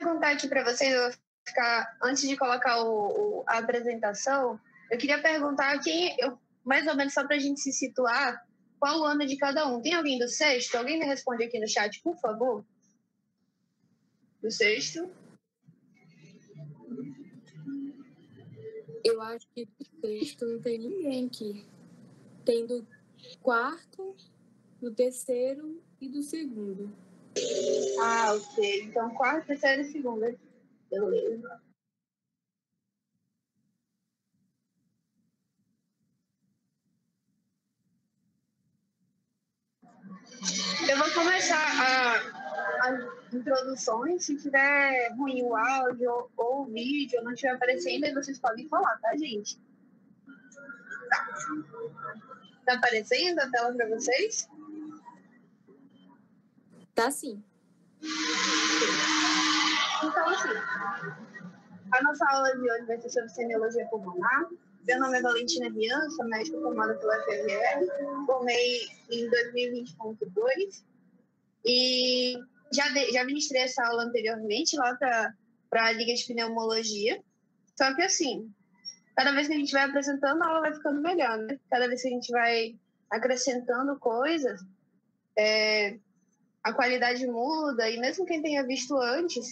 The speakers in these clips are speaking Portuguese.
perguntar aqui para vocês, eu vou ficar, antes de colocar a apresentação, eu queria perguntar mais ou menos só para a gente se situar, qual o ano de cada um. Tem alguém do sexto? Alguém me responde aqui no chat, por favor? Do sexto? Eu acho que do sexto não tem ninguém aqui. Tem do quarto, do terceiro e do segundo. Ah, ok. Então, quarto, terceiro e segundo. Beleza. Eu vou começar as introduções. Se tiver ruim o áudio ou o vídeo, não estiver aparecendo, aí vocês podem falar, tá, gente? Tá aparecendo a tela para vocês? Tá sim. Então, assim, a nossa aula de hoje vai ser sobre semiologia pulmonar. Meu nome é Valentina Rian, sou médica formada pela FRR, formei em 2020.2 e já ministrei essa aula anteriormente lá para a Liga de Pneumologia. Só que, assim, cada vez que a gente vai apresentando, a aula vai ficando melhor, né? Cada vez que a gente vai acrescentando coisas, a qualidade muda, e mesmo quem tenha visto antes,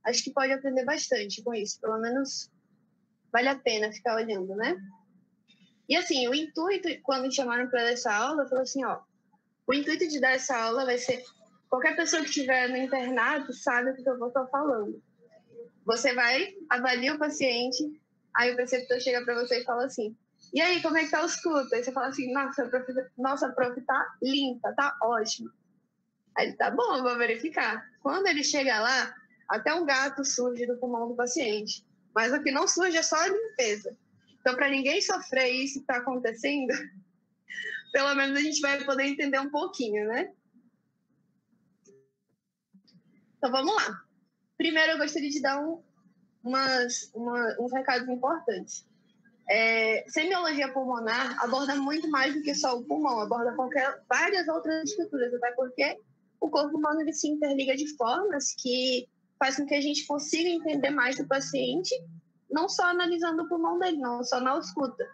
acho que pode aprender bastante com isso. Pelo menos vale a pena ficar olhando, né? E assim, o intuito, quando me chamaram para dar essa aula, eu falei assim, ó, o intuito de dar essa aula vai ser, qualquer pessoa que estiver no internato sabe o que eu vou estar falando. Você vai, avalia o paciente, aí o preceptor chega para você e fala assim, e aí, como é que tá o escuta? Aí você fala assim, nossa, prof, tá limpa, tá ótimo. Aí ele, tá bom, eu vou verificar. Quando ele chega lá, até um gato surge do pulmão do paciente. Mas o que não surge é só a limpeza. Então, para ninguém sofrer isso que está acontecendo, pelo menos a gente vai poder entender um pouquinho, né? Então, vamos lá. Primeiro, eu gostaria de dar uns recados importantes. Semiologia pulmonar aborda muito mais do que só o pulmão, aborda várias outras estruturas, até porque o corpo humano ele se interliga de formas que faz com que a gente consiga entender mais do paciente, não só analisando o pulmão dele, não só na ausculta,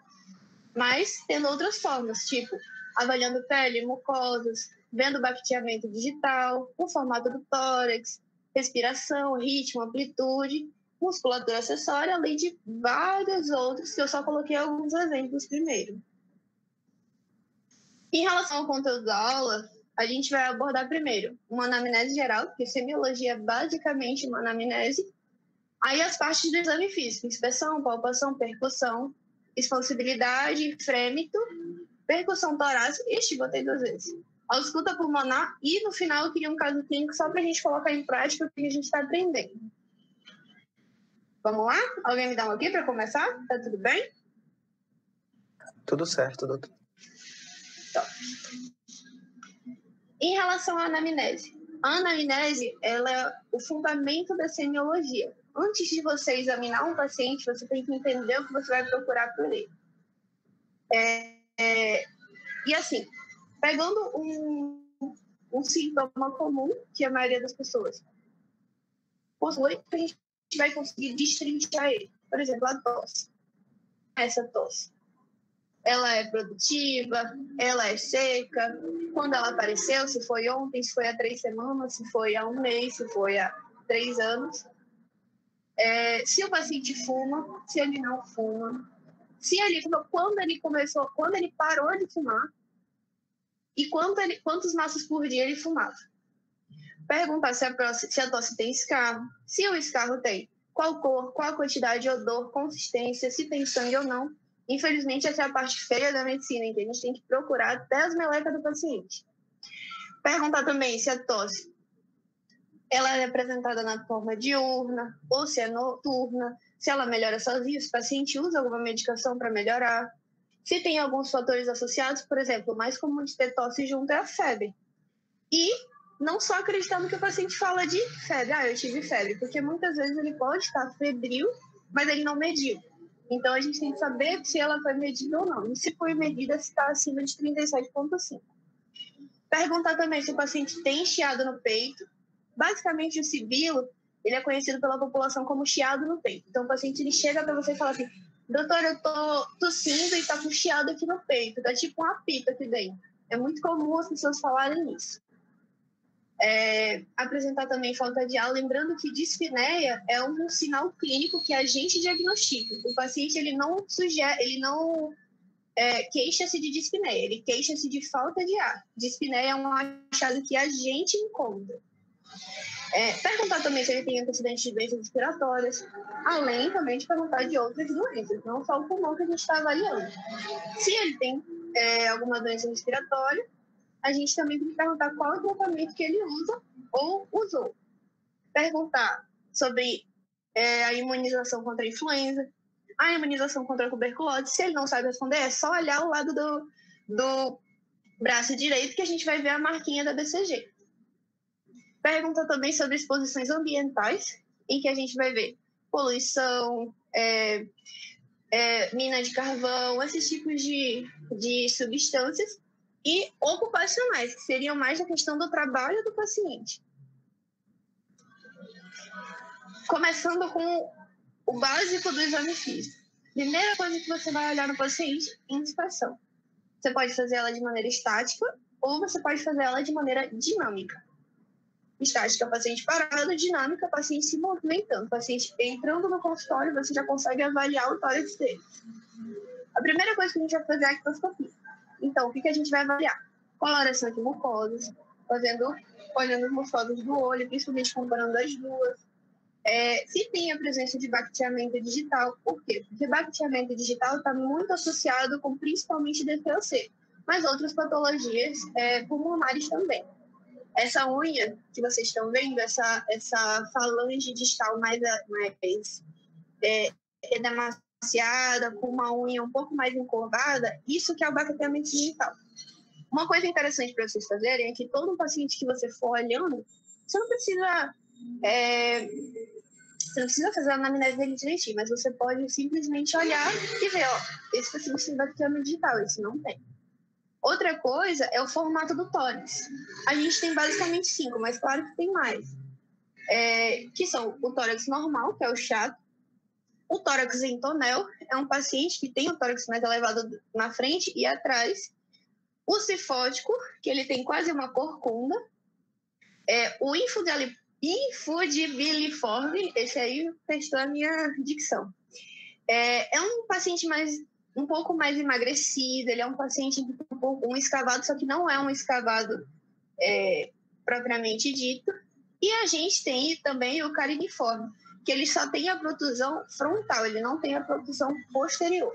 mas tendo outras formas, tipo avaliando pele, mucosas, vendo o bacteamento digital, o formato do tórax, respiração, ritmo, amplitude, musculatura acessória, além de vários outros, que eu só coloquei alguns exemplos primeiro. Em relação ao conteúdo da aula, a gente vai abordar primeiro uma anamnese geral, porque semiologia é basicamente uma anamnese. Aí as partes do exame físico, inspeção, palpação, percussão, expansibilidade, frêmito, percussão torácica, botei 2 vezes, ausculta pulmonar e no final eu queria um caso clínico só para a gente colocar em prática o que a gente está aprendendo. Vamos lá? Alguém me dá um aqui para começar? Tá tudo bem? Tudo certo, doutor. Top. Em relação à anamnese. A anamnese, ela é o fundamento da semiologia. Antes de você examinar um paciente, você tem que entender o que você vai procurar por ele. E assim, pegando um sintoma comum que a maioria das pessoas possui, a gente vai conseguir destrinchar ele. Por exemplo, a tosse. Essa tosse. Ela é produtiva, ela é seca, quando ela apareceu, se foi ontem, se foi há 3 semanas, se foi há 1 mês, se foi há 3 anos. Se o paciente fuma, se ele não fuma, quando ele parou de fumar e quantos maços por dia ele fumava. Perguntar se a tosse tem escarro, se o escarro tem qual cor, qual a quantidade, odor, consistência, se tem sangue ou não. Infelizmente, essa é a parte feia da medicina, então a gente tem que procurar até as melecas do paciente. Perguntar também se a tosse ela é apresentada na forma diurna ou se é noturna, se ela melhora sozinha, se o paciente usa alguma medicação para melhorar. Se tem alguns fatores associados, por exemplo, o mais comum de ter tosse junto é a febre. E não só acreditando que o paciente fala de febre, eu tive febre, porque muitas vezes ele pode estar febril, mas ele não mediu. Então, a gente tem que saber se ela foi medida ou não. E se foi medida, se está acima de 37,5. Perguntar também se o paciente tem chiado no peito. Basicamente, o sibilo ele é conhecido pela população como chiado no peito. Então, o paciente ele chega para você e fala assim, doutor, eu tô tossindo e tá com chiado aqui no peito, tá tipo um apito aqui dentro. É muito comum as pessoas falarem isso. Apresentar também falta de ar, lembrando que dispneia é um sinal clínico que a gente diagnostica. O paciente ele não queixa-se de dispneia, ele queixa-se de falta de ar. Dispneia é um achado que a gente encontra. Perguntar também se ele tem antecedentes de doenças respiratórias, além também de perguntar de outras doenças, não só o pulmão que a gente está avaliando. Se ele tem alguma doença respiratória, a gente também tem que perguntar qual é o tratamento que ele usa ou usou. Perguntar sobre a imunização contra a influenza, a imunização contra a tuberculose. Se ele não sabe responder, é só olhar o lado do braço direito que a gente vai ver a marquinha da BCG. Pergunta também sobre exposições ambientais, em que a gente vai ver poluição, mina de carvão, esses tipos de substâncias, e ocupacionais, que seriam mais a questão do trabalho do paciente. Começando com o básico do exame físico. Primeira coisa que você vai olhar no paciente, inspeção. Você pode fazer ela de maneira estática ou você pode fazer ela de maneira dinâmica. Estática, paciente parado, dinâmica, paciente se movimentando. Paciente entrando no consultório, você já consegue avaliar o tórax dele. A primeira coisa que a gente vai fazer é a ictoscopia. Então, o que a gente vai avaliar? Coloração de mucosas, olhando as mucosas do olho, principalmente comparando as duas. Se tem a presença de bacteamento digital, por quê? Porque bacteamento digital está muito associado com principalmente DPOC, mas outras patologias pulmonares também. Essa unha que vocês estão vendo, essa falange distal mais edemaciada, com uma unha um pouco mais encurvada, isso que é o bacteamento digital. Uma coisa interessante para vocês fazerem é que todo paciente que você for olhando, você não precisa fazer a anamnese dele direitinho, mas você pode simplesmente olhar e ver, esse paciente tem bacteamento digital, esse não tem. Outra coisa é o formato do tórax. A gente tem basicamente 5, mas claro que tem mais. Que são o tórax normal, que é o chato. O tórax em tonel é um paciente que tem o tórax mais elevado na frente e atrás. O cifótico, que ele tem quase uma corcunda. O infundibiliforme, esse aí testou a minha dicção. É um paciente um pouco mais emagrecido, ele é um paciente um escavado, só que não é um escavado propriamente dito. E a gente tem também o cariniforme, que ele só tem a protusão frontal, ele não tem a protusão posterior.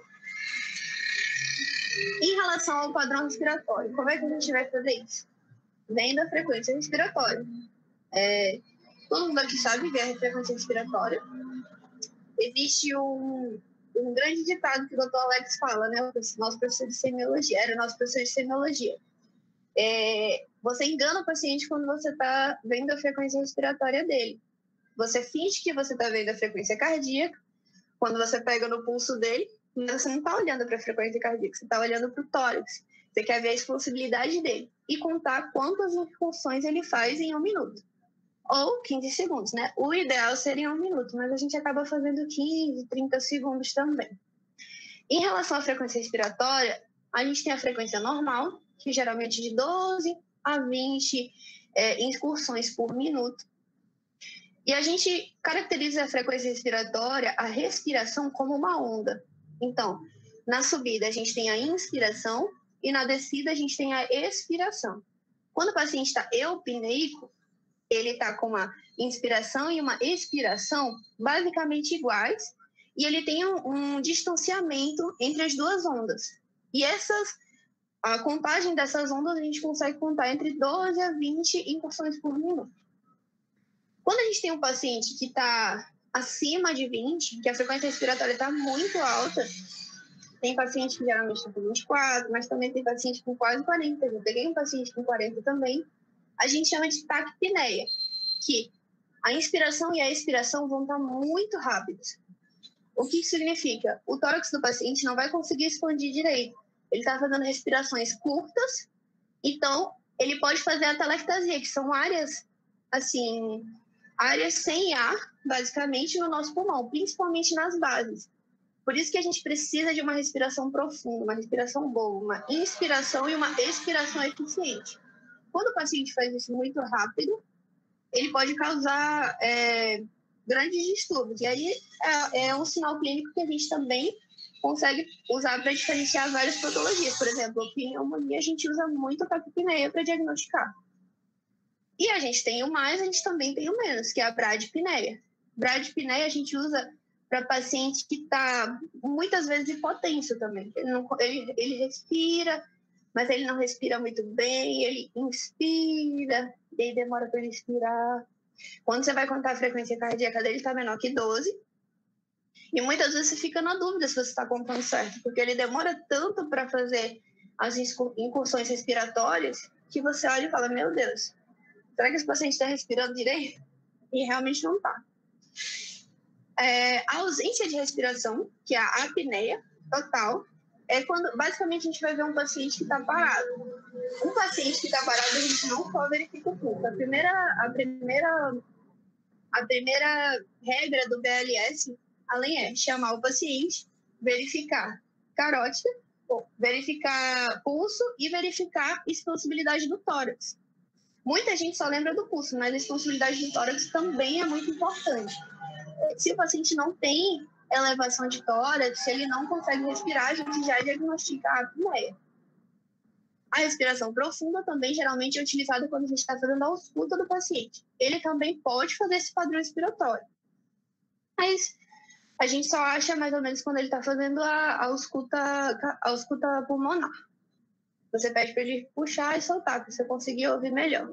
Em relação ao padrão respiratório, como é que a gente vai fazer isso? Vendo a frequência respiratória. Todo mundo aqui sabe ver a frequência respiratória. Existe um grande ditado que o Dr. Alex fala, né? O nosso professor de semiologia, era o nosso professor de semiologia. Você engana o paciente quando você está vendo a frequência respiratória dele. Você finge que você está vendo a frequência cardíaca quando você pega no pulso dele, mas você não está olhando para a frequência cardíaca, você está olhando para o tórax. Você quer ver a expansibilidade dele e contar quantas incursões ele faz em 1 minuto. Ou 15 segundos, né? O ideal seria 1 minuto, mas a gente acaba fazendo 15, 30 segundos também. Em relação à frequência respiratória, a gente tem a frequência normal, que geralmente é de 12 a 20 incursões por minuto. E a gente caracteriza a frequência respiratória, a respiração, como uma onda. Então, na subida a gente tem a inspiração e na descida a gente tem a expiração. Quando o paciente está eupneico, ele está com uma inspiração e uma expiração basicamente iguais, e ele tem um distanciamento entre as duas ondas. E a contagem dessas ondas a gente consegue contar entre 12 a 20 incursões por minuto. Quando a gente tem um paciente que está acima de 20, que a frequência respiratória está muito alta, tem paciente que geralmente está com 24, mas também tem paciente com quase 40. Eu peguei um paciente com 40 também. A gente chama de taquipneia, que a inspiração e a expiração vão estar muito rápidas. O que significa? O tórax do paciente não vai conseguir expandir direito. Ele está fazendo respirações curtas, então ele pode fazer a atelectasia, que são áreas, assim, áreas sem ar, basicamente, no nosso pulmão, principalmente nas bases. Por isso que a gente precisa de uma respiração profunda, uma respiração boa, uma inspiração e uma expiração eficiente. Quando o paciente faz isso muito rápido, ele pode causar grandes distúrbios. E aí é um sinal clínico que a gente também consegue usar para diferenciar várias patologias. Por exemplo, a pneumonia, a gente usa muito a taquipneia para diagnosticar. E a gente tem o mais, a gente também tem o menos, que é a bradipneia. Bradipneia a gente usa para paciente que está muitas vezes hipotenso também. Ele respira, mas ele não respira muito bem, ele inspira, e aí demora para ele expirar. Quando você vai contar a frequência cardíaca dele, está menor que 12. E muitas vezes você fica na dúvida se você está contando certo, porque ele demora tanto para fazer as incursões respiratórias que você olha e fala, meu Deus, será que esse paciente está respirando direito? E realmente não está. A ausência de respiração, que é a apneia total, é quando, basicamente, a gente vai ver um paciente que está parado. Um paciente que está parado, a gente não só verifica o pulso. A primeira regra do BLS, além chamar o paciente, verificar carótida, verificar pulso e verificar expansibilidade do tórax. Muita gente só lembra do pulso, mas a expansibilidade do tórax também é muito importante. Se o paciente não tem elevação de tórax, se ele não consegue respirar, a gente já diagnostica a apneia. A respiração profunda também geralmente é utilizada quando a gente está fazendo a ausculta do paciente. Ele também pode fazer esse padrão respiratório. Mas a gente só acha mais ou menos quando ele está fazendo a ausculta pulmonar. Você pede para ele puxar e soltar, para você conseguir ouvir melhor.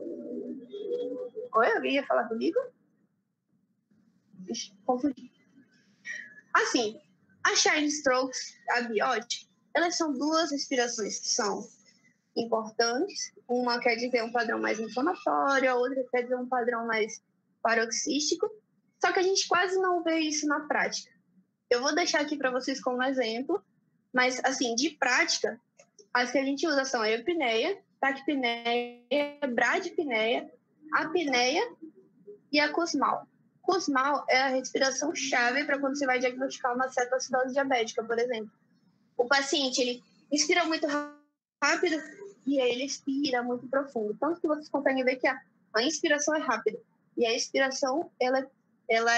Oi, alguém ia falar comigo? Confundi. Assim, a Shine Strokes, a Biot, elas são duas respirações que são importantes. Uma quer dizer um padrão mais inflamatório, a outra quer dizer um padrão mais paroxístico. Só que a gente quase não vê isso na prática. Eu vou deixar aqui para vocês como exemplo, mas, assim, de prática, as que a gente usa são a eupneia, taquipneia, bradipneia, apneia e a Kussmaul. Kussmaul é a respiração chave para quando você vai diagnosticar uma cetoacidose diabética, por exemplo. O paciente, ele inspira muito rápido e aí ele expira muito profundo. Tanto que vocês conseguem ver que a inspiração é rápida e a expiração, ela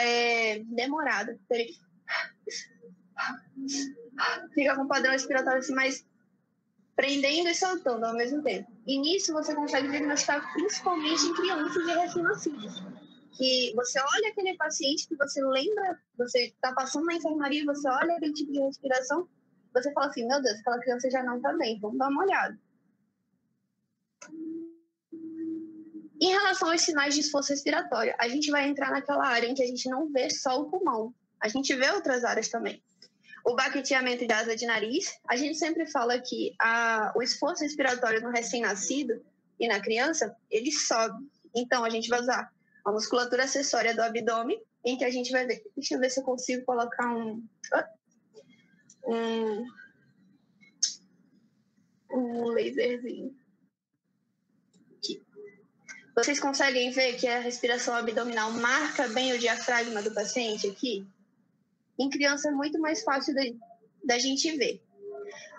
é demorada. Então, ele fica com um padrão respiratório assim, mais prendendo e soltando ao mesmo tempo. E nisso você consegue diagnosticar principalmente em crianças e recém-nascidos. Que você olha aquele paciente que você lembra, você está passando na enfermaria, você olha aquele tipo de respiração, você fala assim, meu Deus, aquela criança já não está bem, vamos dar uma olhada. Em relação aos sinais de esforço respiratório, a gente vai entrar naquela área em que a gente não vê só o pulmão, a gente vê outras áreas também. O baqueteamento de asa de nariz, a gente sempre fala que o esforço respiratório no recém-nascido e na criança, ele sobe. Então, a gente vai usar a musculatura acessória do abdômen, em que a gente vai ver... Deixa eu ver se eu consigo colocar um laserzinho. Aqui. Vocês conseguem ver que a respiração abdominal marca bem o diafragma do paciente aqui? Em criança é muito mais fácil da gente ver.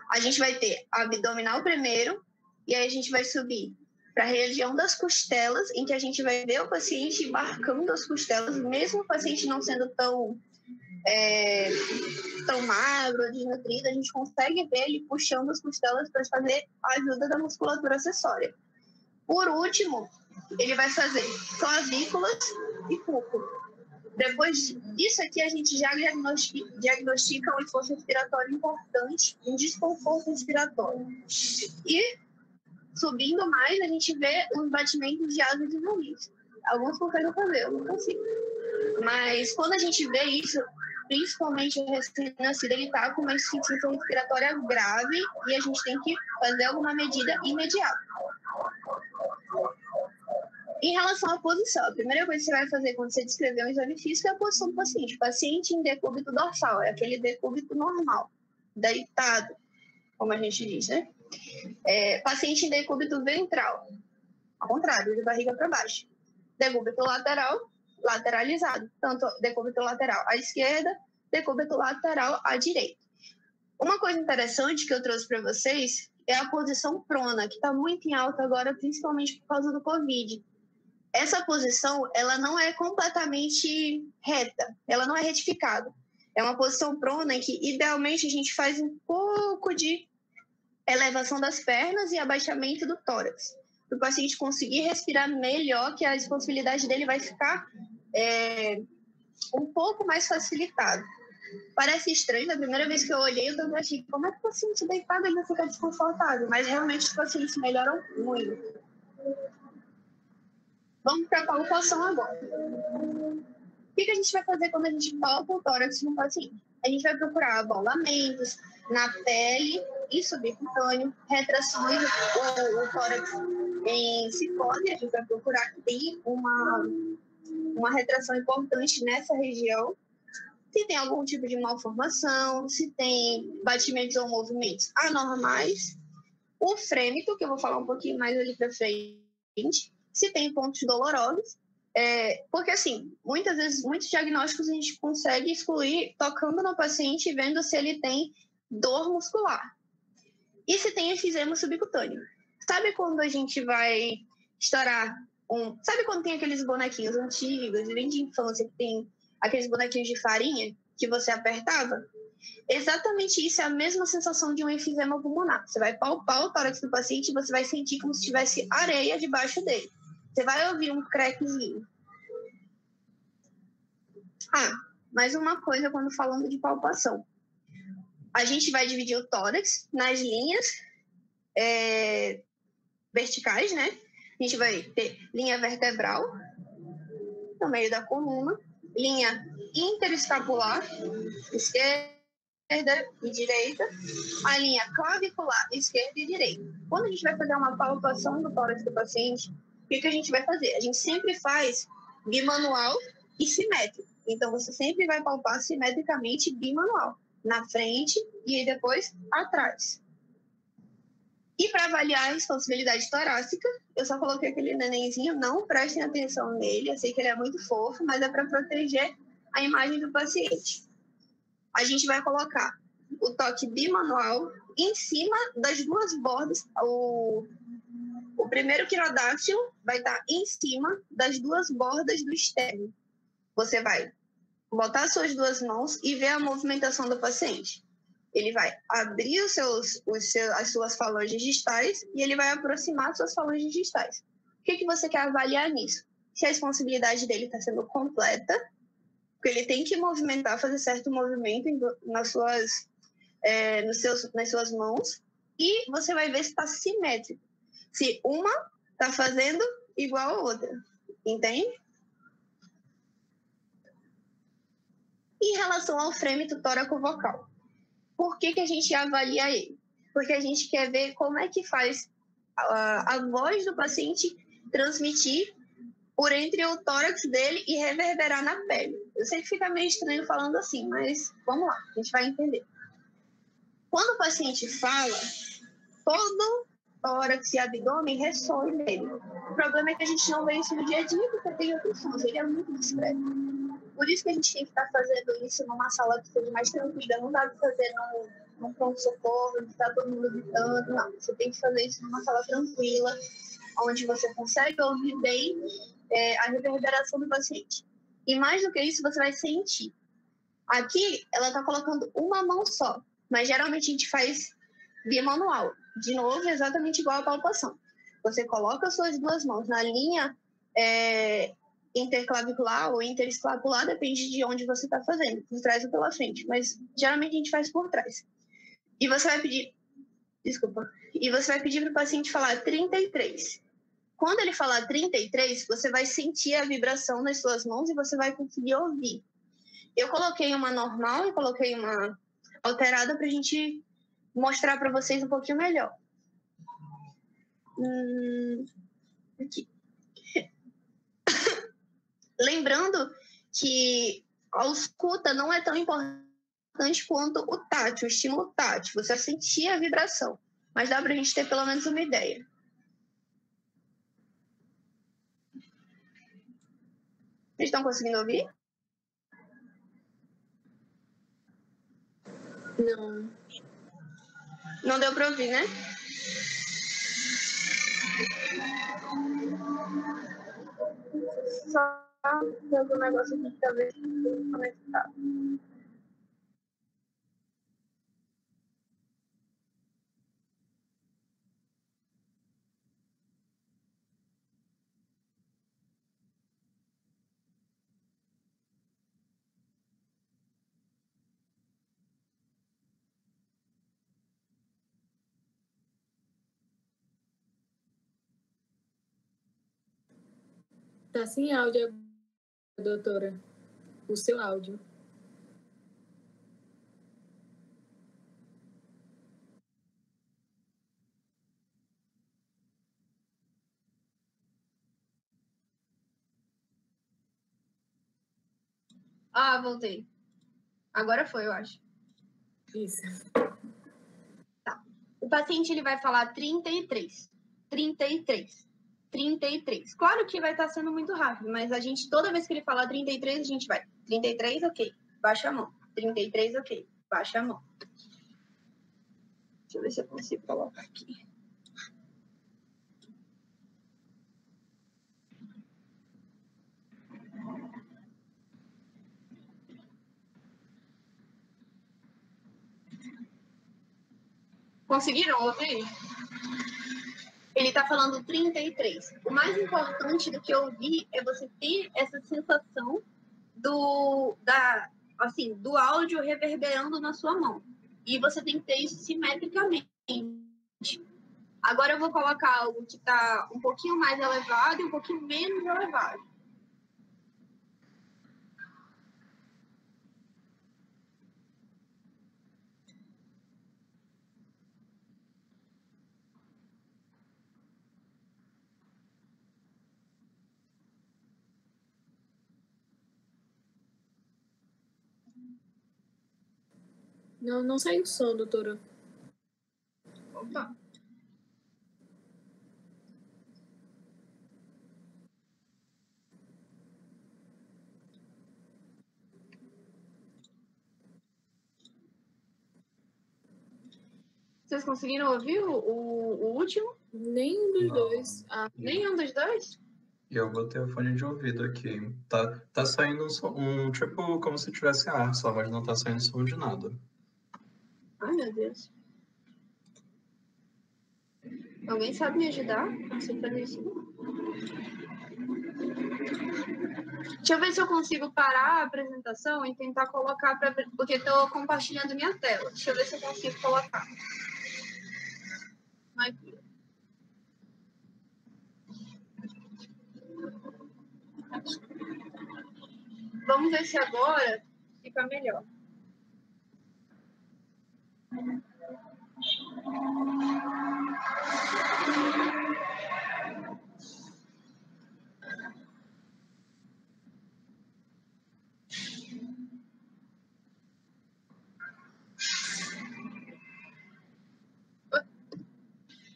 A gente vai ter abdominal primeiro, e aí a gente vai subir para a região das costelas, em que a gente vai ver o paciente marcando as costelas, mesmo o paciente não sendo tão magro, desnutrido, a gente consegue ver ele puxando as costelas para fazer a ajuda da musculatura acessória. Por último, ele vai fazer clavículas e púrpura. Depois disso aqui, a gente já diagnostica um esforço respiratório importante, um desconforto respiratório. E, subindo mais, a gente vê os batimentos de asa de nariz. Alguns conseguem fazer, eu não consigo. Mas quando a gente vê isso, principalmente o recém-nascido, ele está com uma insuficiência respiratória grave e a gente tem que fazer alguma medida imediata. Em relação à posição, a primeira coisa que você vai fazer quando você descrever um exame físico é a posição do paciente. Paciente em decúbito dorsal, é aquele decúbito normal, deitado, como a gente diz, né? Paciente em decúbito ventral, ao contrário, de barriga para baixo. Decúbito lateral, lateralizado, tanto decúbito lateral à esquerda, decúbito lateral à direita. Uma coisa interessante que eu trouxe para vocês é a posição prona, que está muito em alta agora, principalmente por causa do Covid. Essa posição, ela não é completamente reta, ela não é retificada. É uma posição prona em que, idealmente, a gente faz um pouco de elevação das pernas e abaixamento do tórax, para o paciente conseguir respirar melhor, que a responsabilidade dele vai ficar um pouco mais facilitada. Parece estranho, da primeira vez que eu olhei, eu achei, como é que o paciente deitado ainda fica desconfortável? Mas realmente os pacientes melhoram muito. Vamos para a palpação agora. O que a gente vai fazer quando a gente palpa o tórax no paciente? A gente vai procurar abalamentos na pele e subcutâneo, retrações o tórax em ciclose, a gente vai procurar que tem uma retração importante nessa região. Se tem algum tipo de malformação, se tem batimentos ou movimentos anormais. O frêmito, que eu vou falar um pouquinho mais ali para frente, se tem pontos dolorosos. Porque, assim, muitas vezes, muitos diagnósticos a gente consegue excluir tocando no paciente e vendo se ele tem dor muscular. E se tem efisema subcutâneo. Sabe quando a gente vai estourar Sabe quando tem aqueles bonequinhos antigos, bem de infância, que tem aqueles bonequinhos de farinha que você apertava? Exatamente isso, é a mesma sensação de um efisema pulmonar. Você vai palpar o tórax do paciente e você vai sentir como se tivesse areia debaixo dele. Você vai ouvir um crackzinho. Mais uma coisa quando falando de palpação. A gente vai dividir o tórax nas linhas verticais, né? A gente vai ter linha vertebral no meio da coluna, linha interescapular, esquerda e direita, a linha clavicular, esquerda e direita. Quando a gente vai fazer uma palpação do tórax do paciente, o que a gente vai fazer? A gente sempre faz bimanual e simétrico. Então, você sempre vai palpar simetricamente bimanual, na frente e depois atrás. E para avaliar a responsabilidade torácica, eu só coloquei aquele nenenzinho, não prestem atenção nele, eu sei que ele é muito fofo, mas é para proteger a imagem do paciente. A gente vai colocar o toque bimanual em cima das duas bordas. O primeiro quirodáctilo vai estar em cima das duas bordas do externo. Você vai botar suas duas mãos e ver a movimentação do paciente. Ele vai abrir as suas falanges distais e ele vai aproximar as suas falanges distais. O que você quer avaliar nisso? Se a responsabilidade dele está sendo completa, porque ele tem que movimentar, fazer certo movimento nas suas mãos, e você vai ver se está simétrico. Se uma está fazendo igual a outra, entende? Em relação ao frêmito tóraco-vocal, por que a gente avalia ele? Porque a gente quer ver como é que faz a voz do paciente transmitir por entre o tórax dele e reverberar na pele. Eu sei que fica meio estranho falando assim, mas vamos lá, a gente vai entender. Quando o paciente fala, todo tórax e abdômen ressoam nele. O problema é que a gente não vê isso no dia a dia, porque tem outros sons, ele é muito discreto. Por isso que a gente tem que estar fazendo isso numa sala que seja mais tranquila. Não dá para fazer num pronto-socorro, onde está todo mundo gritando. Não, você tem que fazer isso numa sala tranquila, onde você consegue ouvir bem a reverberação do paciente. E mais do que isso, você vai sentir. Aqui, ela está colocando uma mão só, mas geralmente a gente faz bimanual. De novo, exatamente igual a palpação. Você coloca as suas duas mãos na linha interclavicular ou interescapular, depende de onde você está fazendo, por trás ou pela frente, mas geralmente a gente faz por trás. E você vai pedir para o paciente falar 33. Quando ele falar 33, você vai sentir a vibração nas suas mãos e você vai conseguir ouvir. Eu coloquei uma normal e coloquei uma alterada para a gente mostrar para vocês um pouquinho melhor. Aqui. Lembrando que a escuta não é tão importante quanto o tátil, o estímulo tátil. Você vai sentir a vibração, mas dá para a gente ter pelo menos uma ideia. Vocês estão conseguindo ouvir? Não. Não deu para ouvir, né? Só tem algum negócio aqui que talvez conectado. Tá sem áudio, doutora. O seu áudio. Ah, voltei. Agora foi, eu acho. Isso. Tá. O paciente ele vai falar 33. 33. 33. Claro que vai estar sendo muito rápido, mas a gente, toda vez que ele falar 33, a gente vai. 33, ok. Baixa a mão. 33, ok. Baixa a mão. Deixa eu ver se eu consigo colocar aqui. Conseguiram ouvir? Ele está falando 33. O mais importante do que ouvir é você ter essa sensação do áudio reverberando na sua mão. E você tem que ter isso simetricamente. Agora eu vou colocar algo que está um pouquinho mais elevado e um pouquinho menos elevado. Não saiu o som, doutora. Opa. Vocês conseguiram ouvir o último? Nenhum dos Não. dois. Ah, Nenhum dos dois? E eu botei o fone de ouvido aqui. Tá saindo tipo, como se tivesse ar só, mas não tá saindo som de nada. Ai, meu Deus. Alguém sabe me ajudar? Não sei fazer isso. Deixa eu ver se eu consigo parar a apresentação e tentar colocar, porque estou compartilhando minha tela. Deixa eu ver se eu consigo colocar. Aqui. Vamos ver se agora fica melhor.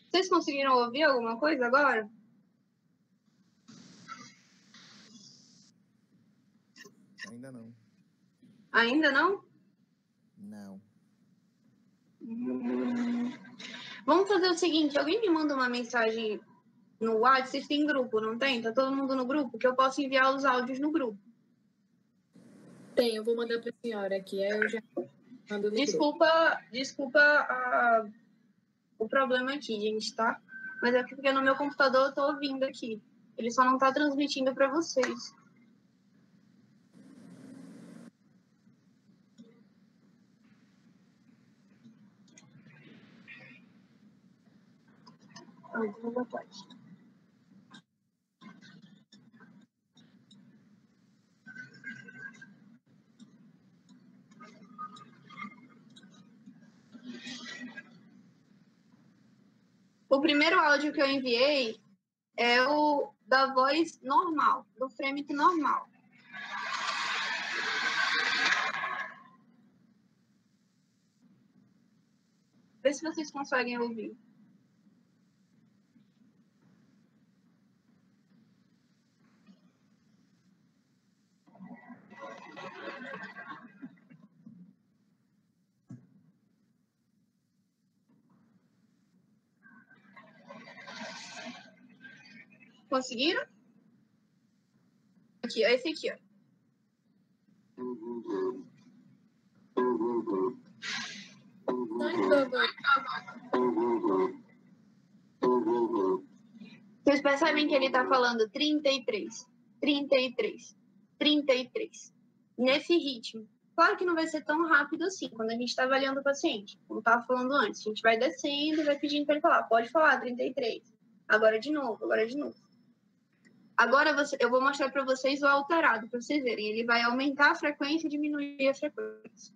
Vocês conseguiram ouvir alguma coisa agora? Ainda não. Ainda não? Não. Vamos fazer o seguinte, alguém me manda uma mensagem no WhatsApp, vocês têm grupo, não tem? Tá todo mundo no grupo? Que eu posso enviar os áudios no grupo. tem, eu vou mandar para a senhora aqui. Aí eu já mando no grupo. Desculpa o problema aqui, gente, tá? Mas é porque no meu computador eu tô ouvindo aqui. Ele só não tá transmitindo para vocês. Vou botar aqui. O primeiro áudio que eu enviei é o da voz normal, do Fremit normal. Vê se vocês conseguem ouvir. Conseguiram? Aqui, ó, esse aqui, ó. Vocês percebem que ele está falando 33, 33, 33. Nesse ritmo. Claro que não vai ser tão rápido assim, quando a gente está avaliando o paciente. Como eu estava falando antes, a gente vai descendo e vai pedindo para ele falar, pode falar 33. Agora de novo, agora de novo. Agora eu vou mostrar para vocês o alterado, para vocês verem. Ele vai aumentar a frequência e diminuir a frequência.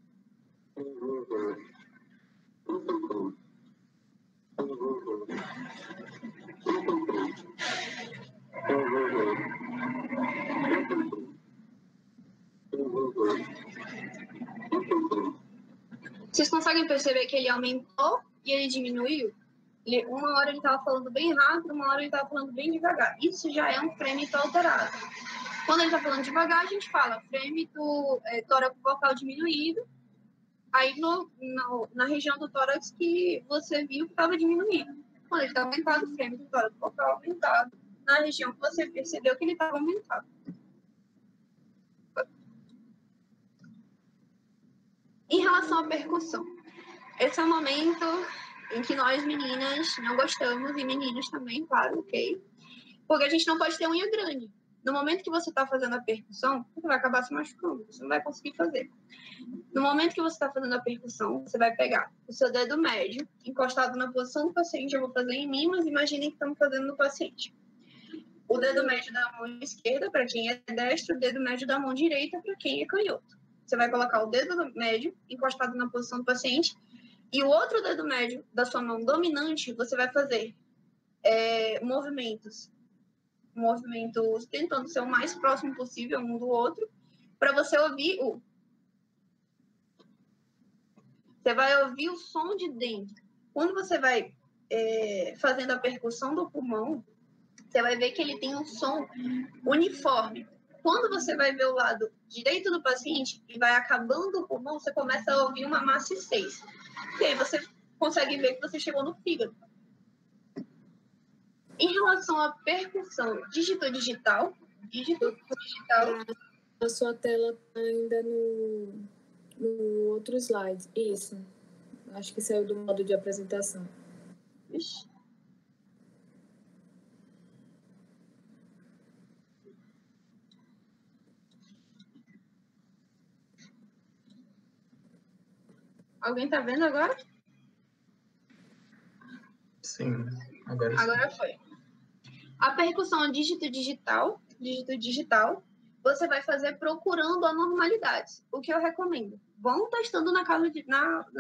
Vocês conseguem perceber que ele aumentou e ele diminuiu? Uma hora ele estava falando bem rápido, uma hora ele estava falando bem devagar. Isso já é um frêmito alterado. Quando ele está falando devagar, a gente fala frêmito tórax vocal diminuído. Aí na região do tórax que você viu que estava diminuído. Quando ele está aumentado, o frêmito tórax vocal aumentado. Na região que você percebeu que ele estava aumentado. Em relação à percussão, esse é o momento em que nós, meninas, não gostamos, e meninos também, claro, ok? Porque a gente não pode ter unha grande. No momento que você está fazendo a percussão, você vai acabar se machucando, você não vai conseguir fazer. No momento que você está fazendo a percussão, você vai pegar o seu dedo médio, encostado na posição do paciente, eu vou fazer em mim, mas imaginem que estamos fazendo no paciente. O dedo médio da mão esquerda, para quem é destro, o dedo médio da mão direita, para quem é canhoto. Você vai colocar o dedo médio encostado na posição do paciente e o outro dedo médio da sua mão dominante, você vai fazer movimentos tentando ser o mais próximo possível um do outro, para você ouvir Você vai ouvir o som de dentro. Quando você vai fazendo a percussão do pulmão, você vai ver que ele tem um som uniforme. Quando você vai ver o lado direito do paciente e vai acabando o pulmão, você começa a ouvir uma maciez. E aí você consegue ver que você chegou no fígado. Em relação à percussão dígito-digital... A sua tela está ainda no outro slide. Isso. Acho que saiu do modo de apresentação. Ixi. Alguém está vendo agora? Sim, agora sim. Agora foi. A percussão dígito-digital, você vai fazer procurando anormalidades. O que eu recomendo? Vão testando na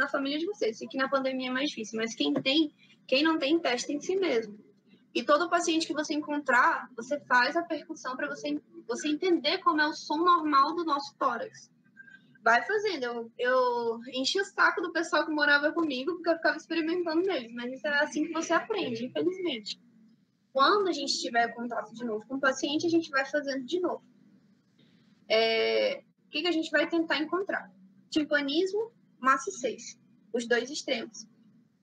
família de vocês. Sei que na pandemia é mais difícil, mas quem não tem, testa em si mesmo. E todo paciente que você encontrar, você faz a percussão para você entender como é o som normal do nosso tórax. Vai fazendo. Eu enchi o saco do pessoal que morava comigo, porque eu ficava experimentando neles. Mas isso é assim que você aprende, infelizmente. Quando a gente tiver contato de novo com o paciente, a gente vai fazendo de novo. O que a gente vai tentar encontrar? Timpanismo, maciez. Os dois extremos.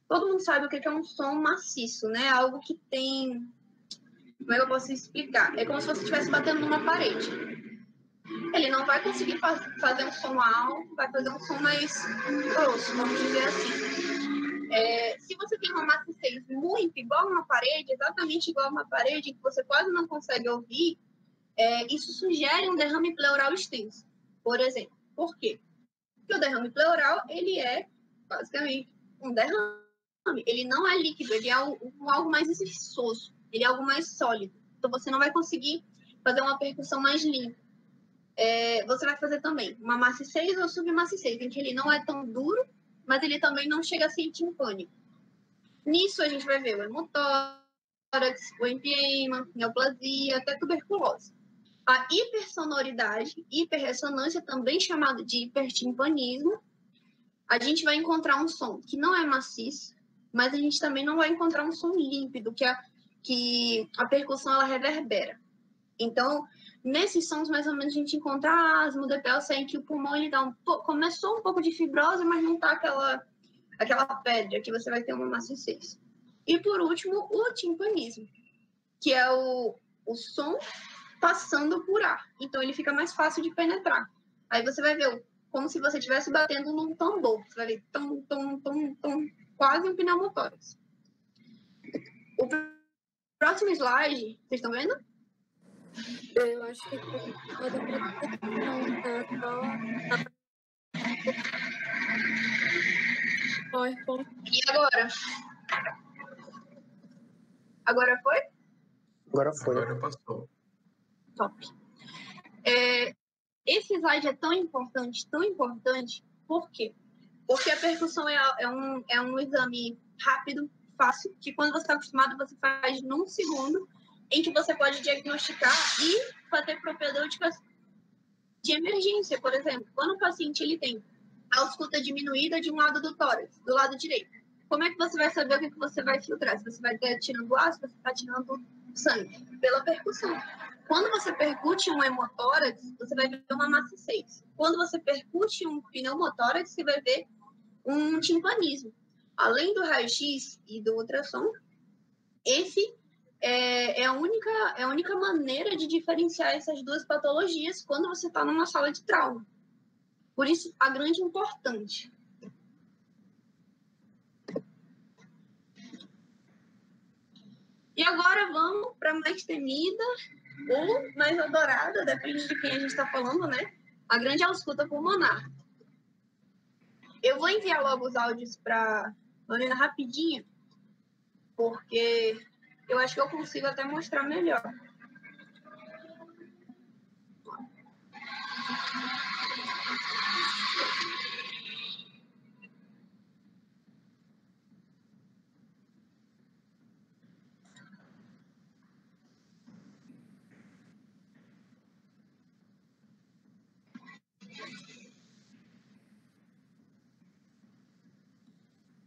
Todo mundo sabe o que é um som maciço, né? Algo que tem... Como é que eu posso explicar? É como se você estivesse batendo numa parede. Ele não vai conseguir fazer um som alto, vai fazer um som mais grosso, vamos dizer assim. Se você tem uma maciez muito igual a uma parede, exatamente igual a uma parede, que você quase não consegue ouvir, isso sugere um derrame pleural extenso, por exemplo. Por quê? Porque o derrame pleural, ele é basicamente um derrame. Ele não é líquido, ele é algo mais esforçoso, ele é algo mais sólido. Então, você não vai conseguir fazer uma percussão mais limpa. Você vai fazer também uma maciez ou submaciez, em que ele não é tão duro, mas ele também não chega a ser timpânico. Nisso a gente vai ver o hemotórax, o empiema, neoplasia, até tuberculose. A hipersonoridade, hiperressonância, também chamado de hipertimpanismo, a gente vai encontrar um som que não é maciço, mas a gente também não vai encontrar um som límpido, que a percussão ela reverbera. Então, nesses sons, mais ou menos, a gente encontra asma, DPLC, em que o pulmão ele começou um pouco de fibrose, mas não está aquela pedra, que você vai ter uma maciez. E, por último, o timpanismo, que é o som passando por ar. Então, ele fica mais fácil de penetrar. Aí você vai ver como se você estivesse batendo num tambor. Você vai ver tom, tom, tom, tom, quase um pneumotórax. O próximo slide, vocês estão vendo? Eu acho que não, tá só PowerPoint. E agora? Agora foi? Agora foi. Agora passou. Top. Esse slide é tão importante, por quê? Porque a percussão é um exame rápido, fácil, que quando você está acostumado, você faz num segundo, em que você pode diagnosticar e fazer propedêuticas de emergência, por exemplo. Quando o paciente ele tem a ausculta diminuída de um lado do tórax, do lado direito, como é que você vai saber o que você vai filtrar? Se você vai estar tirando ar, se você está tirando sangue? Pela percussão. Quando você percute um hemotórax, você vai ver uma maciez. Quando você percute um pneumotórax, você vai ver um timpanismo. Além do raio-x e do ultrassom, esse é a única maneira de diferenciar essas duas patologias quando você está numa sala de trauma. Por isso, a grande importância. E agora vamos para a mais temida ou mais adorada, depende de quem a gente está falando, né? A grande ausculta pulmonar. Eu vou enviar logo os áudios para Lorena rapidinho, porque eu acho que eu consigo até mostrar melhor.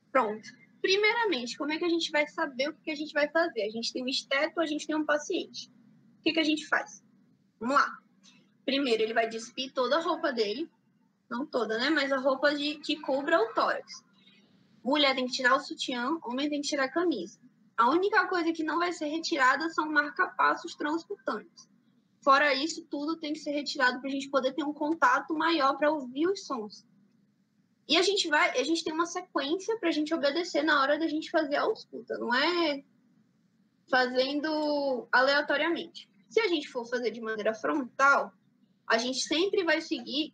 Pronto. Primeiramente, como é que a gente vai saber o que a gente vai fazer? A gente tem um esteto, a gente tem um paciente. O que a gente faz? Vamos lá. Primeiro, ele vai despir toda a roupa dele. Não toda, né? Mas a roupa que cubra o tórax. Mulher tem que tirar o sutiã, homem tem que tirar a camisa. A única coisa que não vai ser retirada são marca-passos transportantes. Fora isso, tudo tem que ser retirado para a gente poder ter um contato maior para ouvir os sons. E a gente tem uma sequência para a gente obedecer na hora da gente fazer a ausculta, não é fazendo aleatoriamente. Se a gente for fazer de maneira frontal, a gente sempre vai seguir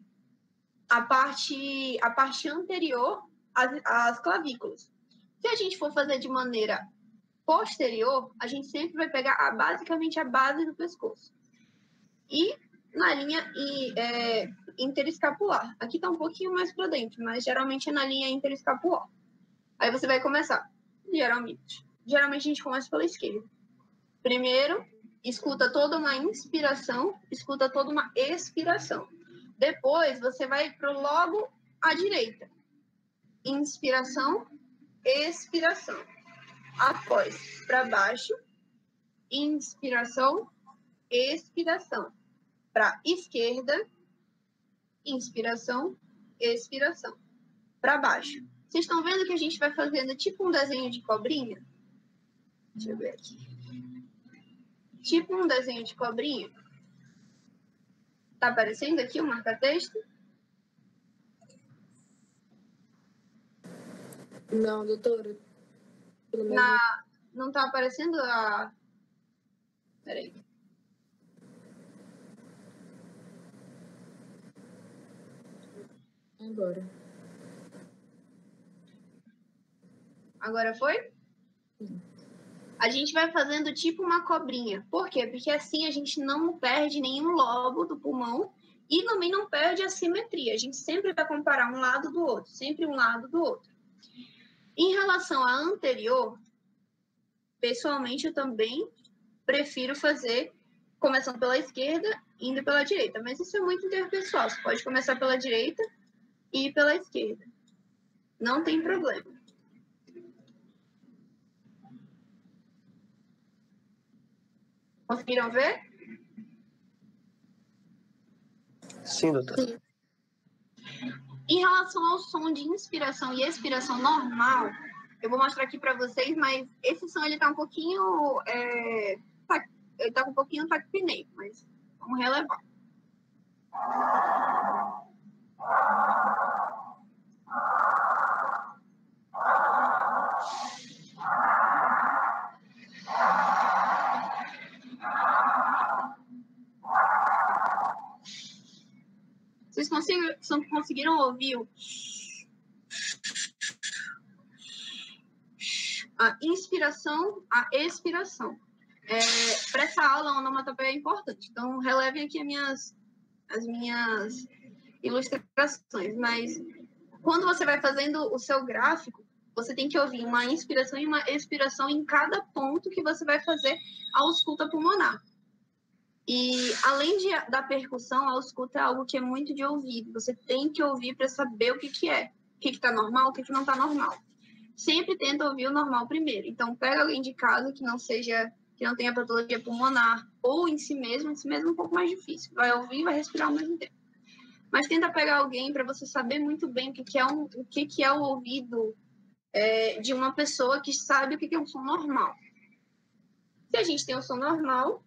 a parte anterior às clavículas. Se a gente for fazer de maneira posterior, a gente sempre vai pegar basicamente a base do pescoço. E na linha interescapular. Aqui está um pouquinho mais para dentro, mas geralmente é na linha interescapular. Aí você vai começar, geralmente a gente começa pela esquerda. Primeiro, escuta toda uma inspiração, escuta toda uma expiração. Depois, você vai para logo à direita. Inspiração, expiração. Após, para baixo, inspiração, expiração. Para esquerda, inspiração, expiração. Para baixo. Vocês estão vendo que a gente vai fazendo tipo um desenho de cobrinha? Deixa eu ver aqui. Tipo um desenho de cobrinha. Tá aparecendo aqui o marca-texto? Não, doutora. Não tá aparecendo a... Peraí. Agora. Agora foi? Sim. A gente vai fazendo tipo uma cobrinha. Por quê? Porque assim a gente não perde nenhum lobo do pulmão e também não perde a simetria. A gente sempre vai comparar um lado do outro, sempre um lado do outro. Em relação à anterior, pessoalmente eu também prefiro fazer começando pela esquerda, indo pela direita. Mas isso é muito interpessoal. Você pode começar pela direita e ir pela esquerda. Não tem problema. Conseguiram ver? Sim, doutor. Sim. Em relação ao som de inspiração e expiração normal, eu vou mostrar aqui para vocês, mas esse som ele tá um pouquinho Ele tá com um pouquinho de taquipneia, mas vamos relevar. Vocês conseguiram ouvir a inspiração, a expiração? Para essa aula, a onomatopeia é importante. Então, relevem aqui as minhas ilustrações. Mas, quando você vai fazendo o seu gráfico, você tem que ouvir uma inspiração e uma expiração em cada ponto que você vai fazer a ausculta pulmonar. E, além da percussão, a ausculta é algo que é muito de ouvido. Você tem que ouvir para saber o que é. O que está normal, o que não está normal. Sempre tenta ouvir o normal primeiro. Então, pega alguém de casa que não tenha patologia pulmonar, ou em si mesmo é um pouco mais difícil. Vai ouvir e vai respirar ao mesmo tempo. Mas tenta pegar alguém para você saber muito bem o que é o ouvido de uma pessoa que sabe o que é um som normal. Se a gente tem um som normal,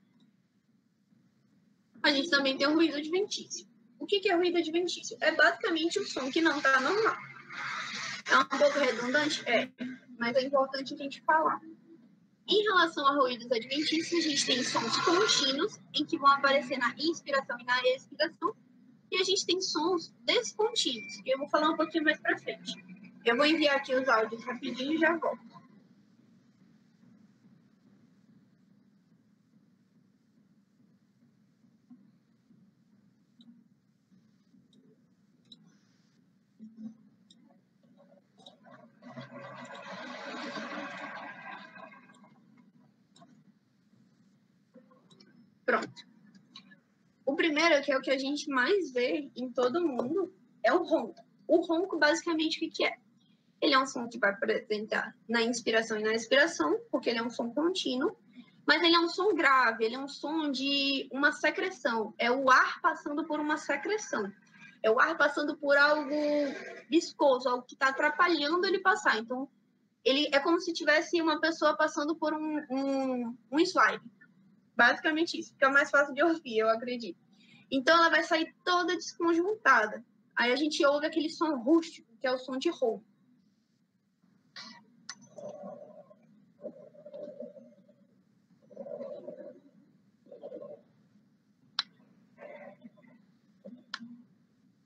a gente também tem o ruído adventício. O que é ruído adventício? É basicamente o som que não está normal. É um pouco redundante? Mas é importante a gente falar. Em relação a ruídos adventícios, a gente tem sons contínuos, em que vão aparecer na inspiração e na expiração, e a gente tem sons descontínuos, que eu vou falar um pouquinho mais para frente. Eu vou enviar aqui os áudios rapidinho e já volto. Pronto. O primeiro, que é o que a gente mais vê em todo mundo, é o ronco. O ronco, basicamente, o que é? Ele é um som que vai apresentar na inspiração e na expiração, porque ele é um som contínuo, mas ele é um som grave, ele é um som de uma secreção. É o ar passando por uma secreção. É o ar passando por algo viscoso, algo que está atrapalhando ele passar. Então, ele é como se tivesse uma pessoa passando por um slide. Basicamente isso, fica mais fácil de ouvir, eu acredito. Então, ela vai sair toda desconjuntada. Aí a gente ouve aquele som rústico, que é o som de ronco.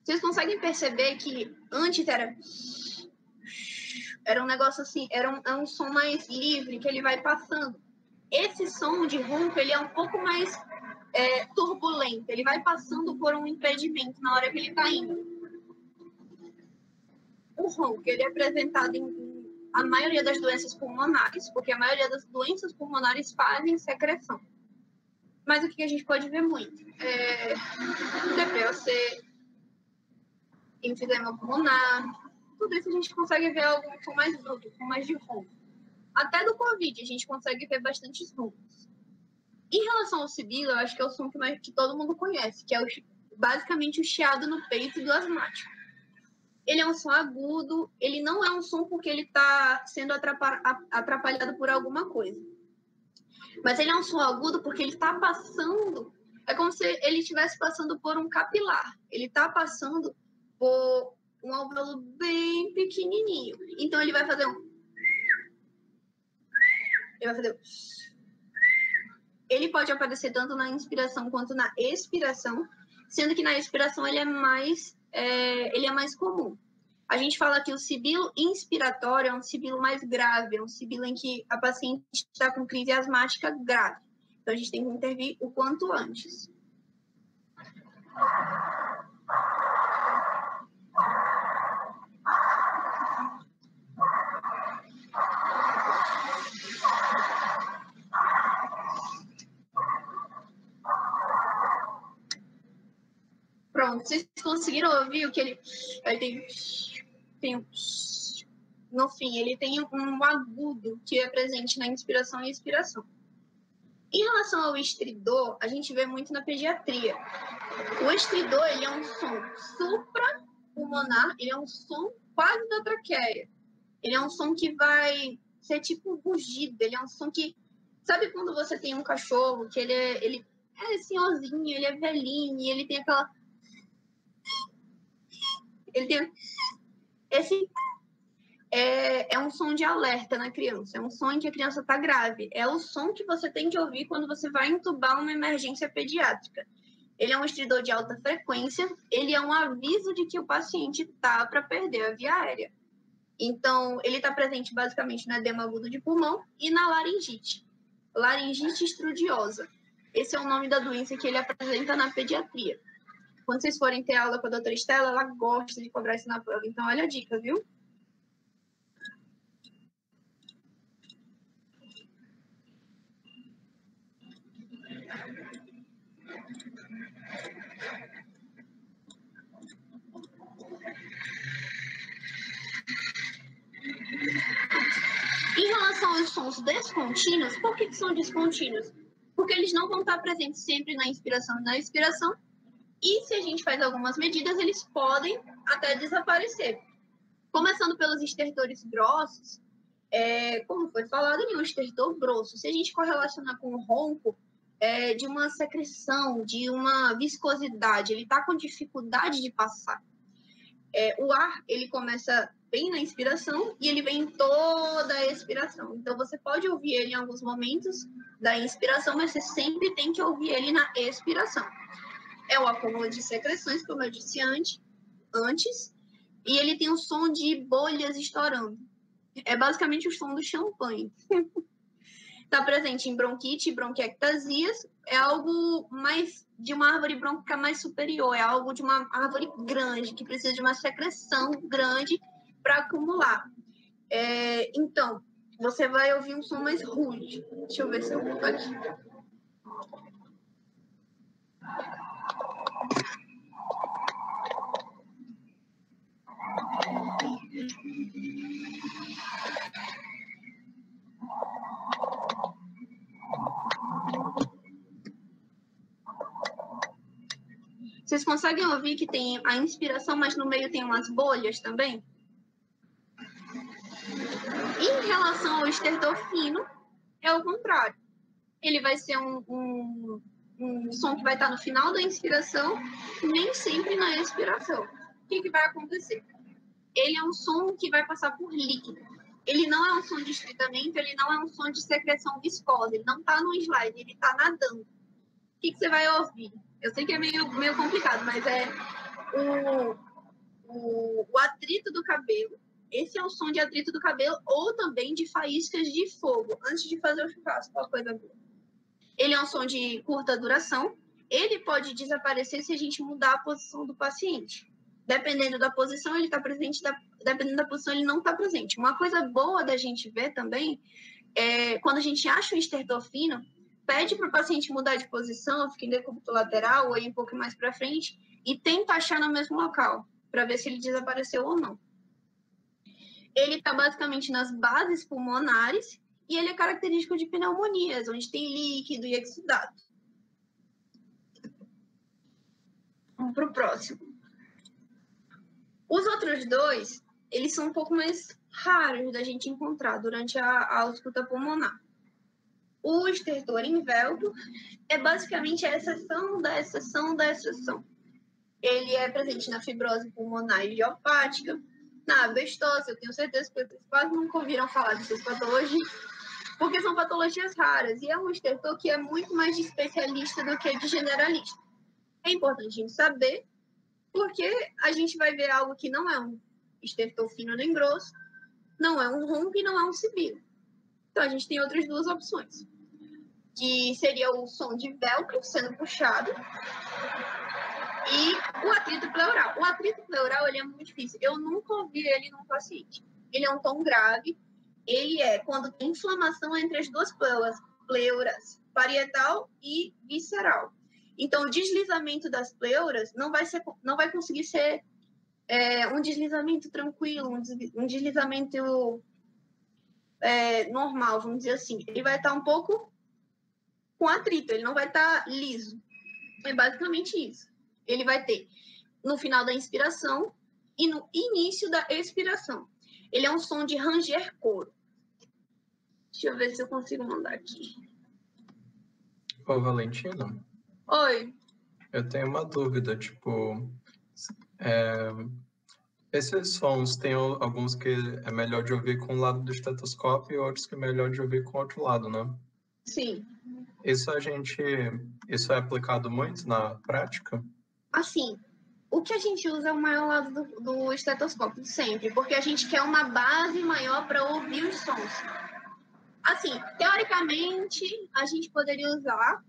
Vocês conseguem perceber que antes era um negócio assim, é um som mais livre, que ele vai passando. Esse som de ronco, ele é um pouco mais turbulento, ele vai passando por um impedimento na hora que ele está indo. O ronco, ele é apresentado em a maioria das doenças pulmonares, porque a maioria das doenças pulmonares fazem secreção. Mas o que a gente pode ver muito? DPOC, enfisema pulmonar, tudo isso a gente consegue ver algo com mais bruto, com mais de ronco. Até do Covid a gente consegue ver bastantes roncos. Em relação ao sibilo, eu acho que é o som que todo mundo conhece, que é basicamente o chiado no peito do asmático. Ele é um som agudo, ele não é um som porque ele está sendo atrapalhado por alguma coisa. Mas ele é um som agudo porque ele está passando, é como se ele estivesse passando por um capilar. Ele está passando por um alvéolo bem pequenininho. Então, ele vai fazer Ele pode aparecer tanto na inspiração quanto na expiração, sendo que na expiração ele é mais comum. A gente fala que o sibilo inspiratório é um sibilo mais grave, é um sibilo em que a paciente está com crise asmática grave. Então, a gente tem que intervir o quanto antes. Pronto, vocês conseguiram ouvir o que ele tem no fim, ele tem um agudo que é presente na inspiração e expiração. Em relação ao estridor, a gente vê muito na pediatria. O estridor, ele é um som suprapulmonar, ele é um som quase da traqueia. Ele é um som que vai ser tipo um rugido, ele é um som que Sabe quando você tem um cachorro que ele é senhorzinho, ele é velhinho, e ele tem aquela... Ele tem esse... É um som de alerta na criança, é um som em que a criança está grave. É o som que você tem que ouvir quando você vai entubar uma emergência pediátrica. Ele é um estridor de alta frequência, ele é um aviso de que o paciente está para perder a via aérea. Então, ele está presente basicamente no edema agudo de pulmão e na laringite. Laringite estudiosa. Esse é o nome da doença que ele apresenta na pediatria. Quando vocês forem ter aula com a doutora Estela, ela gosta de cobrar isso na prova. Então, olha a dica, viu? Em relação aos sons descontínuos, por que são descontínuos? Porque eles não vão estar presentes sempre na inspiração e na expiração, e se a gente faz algumas medidas, eles podem até desaparecer. Começando pelos estertores grossos, como foi falado, ele é um estertor grosso. Se a gente correlacionar com o ronco, de uma secreção, de uma viscosidade, ele está com dificuldade de passar. O ar, ele começa bem na inspiração e ele vem em toda a expiração. Então, você pode ouvir ele em alguns momentos da inspiração, mas você sempre tem que ouvir ele na expiração. É o acúmulo de secreções, como eu disse antes, e ele tem o som de bolhas estourando. É basicamente o som do champanhe. Está presente em bronquite e bronquiectasias, é algo mais de uma árvore brônquica mais superior, é algo de uma árvore grande, que precisa de uma secreção grande para acumular. Então, você vai ouvir um som mais rude. Deixa eu ver se eu vou aqui. Vocês conseguem ouvir que tem a inspiração, mas no meio tem umas bolhas também? Em relação ao estertor fino, é o contrário. Ele vai ser um som que vai estar no final da inspiração, nem sempre na expiração. O que vai acontecer? Ele é um som que vai passar por líquido. Ele não é um som de estreitamento, ele não é um som de secreção viscosa, ele não está no slide, ele está nadando. O que você vai ouvir? Eu sei que é meio complicado, mas é o atrito do cabelo. Esse é o som de atrito do cabelo ou também de faíscas de fogo, antes de fazer o churrasco, uma coisa boa. Ele é um som de curta duração. Ele pode desaparecer se a gente mudar a posição do paciente. Dependendo da posição, ele está presente, dependendo da posição, ele não está presente. Uma coisa boa da gente ver também é quando a gente acha um estertor fino, pede para o paciente mudar de posição, fica em decúbito lateral ou ir um pouco mais para frente e tenta achar no mesmo local, para ver se ele desapareceu ou não. Ele está basicamente nas bases pulmonares e ele é característico de pneumonias, onde tem líquido e exudato. Vamos para o próximo. Os outros dois, eles são um pouco mais raros da gente encontrar durante a ausculta pulmonar. O estertor invélvido é basicamente a exceção da exceção da exceção. Ele é presente na fibrose pulmonar idiopática, na asbestose. Eu tenho certeza que vocês quase nunca ouviram falar dessas patologias, porque são patologias raras. E é um estertor que é muito mais de especialista do que de generalista. É importante a gente saber, porque a gente vai ver algo que não é um estertor fino nem grosso, não é um ronco e não é um sibilo. Então, a gente tem outras duas opções, que seria o som de velcro sendo puxado e o atrito pleural. O atrito pleural, ele é muito difícil. Eu nunca ouvi ele num paciente. Ele é um tom grave. Ele é quando tem inflamação entre as duas pleuras, parietal e visceral. Então, o deslizamento das pleuras não vai conseguir ser um deslizamento tranquilo, um deslizamento normal, vamos dizer assim. Ele vai estar um pouco com atrito, ele não vai estar liso. É basicamente isso. Ele vai ter no final da inspiração e no início da expiração. Ele é um som de ranger couro. Deixa eu ver se eu consigo mandar aqui. Ô, Valentina, Oi. eu tenho uma dúvida, tipo, é, esses sons tem alguns que é melhor de ouvir com o lado do estetoscópio e outros que é melhor de ouvir com o outro lado, né? Sim. Isso é aplicado muito na prática? Assim, o que a gente usa é o maior lado do estetoscópio, sempre, porque a gente quer uma base maior para ouvir os sons. Assim, teoricamente, a gente poderia usar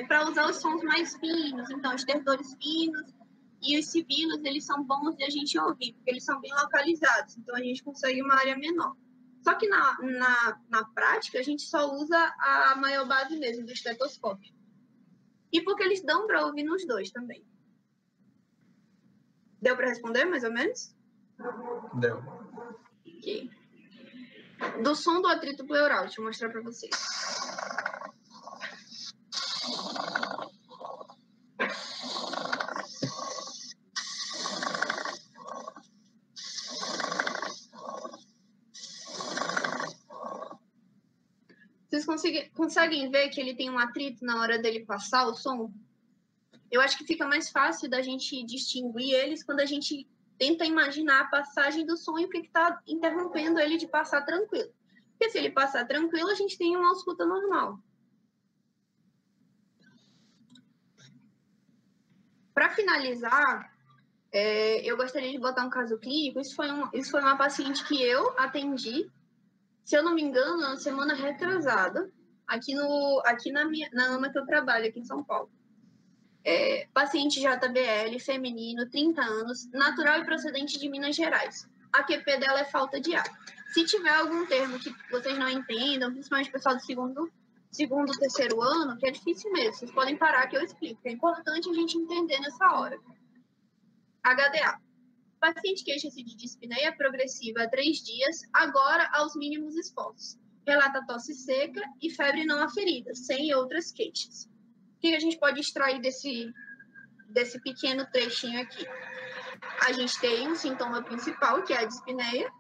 para usar os sons mais finos, então, os tertores finos e os sibilos, eles são bons de a gente ouvir, porque eles são bem localizados, então a gente consegue uma área menor. Só que na prática, a gente só usa a maior base mesmo do estetoscópio. E porque eles dão para ouvir nos dois também. Deu para responder, mais ou menos? Deu. Ok. Do som do atrito pleural, deixa eu mostrar para vocês. Vocês conseguem ver que ele tem um atrito na hora dele passar o som? Eu acho que fica mais fácil da gente distinguir eles quando a gente tenta imaginar a passagem do som e o que está interrompendo ele de passar tranquilo. Porque se ele passar tranquilo, a gente tem uma ausculta normal. Para finalizar, eu gostaria de botar um caso clínico. Isso foi uma paciente que eu atendi, se eu não me engano, na semana retrasada, aqui na AMA que eu trabalho, aqui em São Paulo. Paciente JBL, feminino, 30 anos, natural e procedente de Minas Gerais. A QP dela é falta de ar. Se tiver algum termo que vocês não entendam, principalmente o pessoal do segundo, terceiro ano, que é difícil mesmo, vocês podem parar que eu explico. É importante a gente entender nessa hora. HDA. Paciente queixa-se de dispneia progressiva há 3 dias, agora aos mínimos esforços. Relata tosse seca e febre não aferida, sem outras queixas. O que a gente pode extrair desse pequeno trechinho aqui? A gente tem um sintoma principal, que é a dispneia.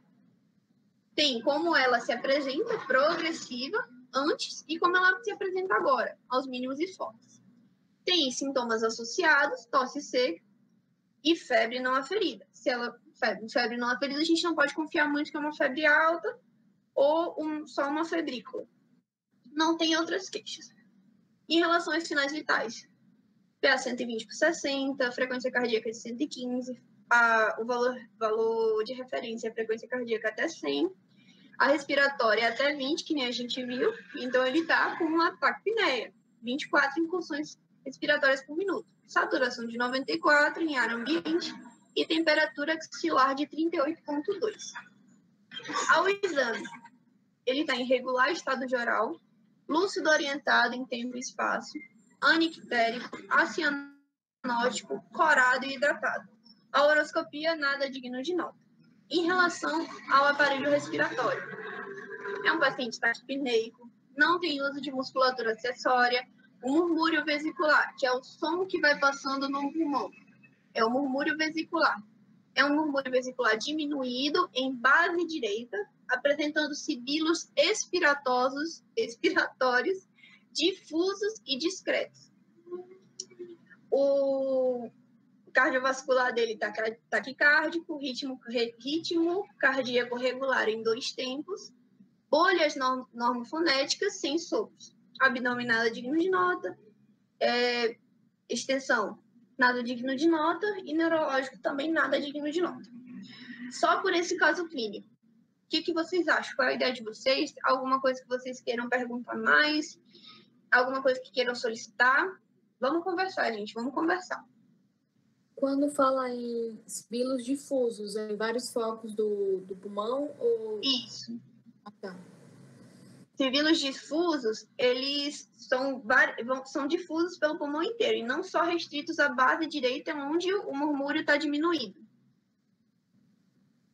Tem como ela se apresenta progressiva antes e como ela se apresenta agora, aos mínimos esforços. Tem sintomas associados, tosse seca e febre não aferida. Se ela febre não aferida, a gente não pode confiar muito que é uma febre alta ou só uma febrícula. Não tem outras queixas. Em relação aos sinais vitais, PA 120/60, frequência cardíaca de 115, o valor de referência é a frequência cardíaca até 100, a respiratória é até 20, que nem a gente viu, então ele está com uma taquipneia, 24 incursões respiratórias por minuto, saturação de 94 em ar ambiente e temperatura axilar de 38,2. Ao exame, ele está em regular estado geral, lúcido orientado em tempo e espaço, anictérico, acianótico, corado e hidratado. A horoscopia, nada digno de nota. Em relação ao aparelho respiratório, é um paciente taquipneico, não tem uso de musculatura acessória, o murmúrio vesicular, que é o som que vai passando no pulmão, é o murmúrio vesicular. É um murmúrio vesicular diminuído em base direita, apresentando sibilos expiratórios, difusos e discretos. O cardiovascular dele está taquicárdico, ritmo cardíaco regular em 2 tempos, bolhas normofonéticas sem sopros, abdômen nada digno de nota, extensão nada digno de nota e neurológico também nada digno de nota. Só por esse caso clínico. O que vocês acham? Qual é a ideia de vocês? Alguma coisa que vocês queiram perguntar mais? Alguma coisa que queiram solicitar? Vamos conversar, gente. Vamos conversar. Quando fala em sibilos difusos, é em vários focos do pulmão ou... Isso. Ah, tá. Sibilos difusos, eles são difusos pelo pulmão inteiro e não só restritos à base direita, onde o murmúrio está diminuído.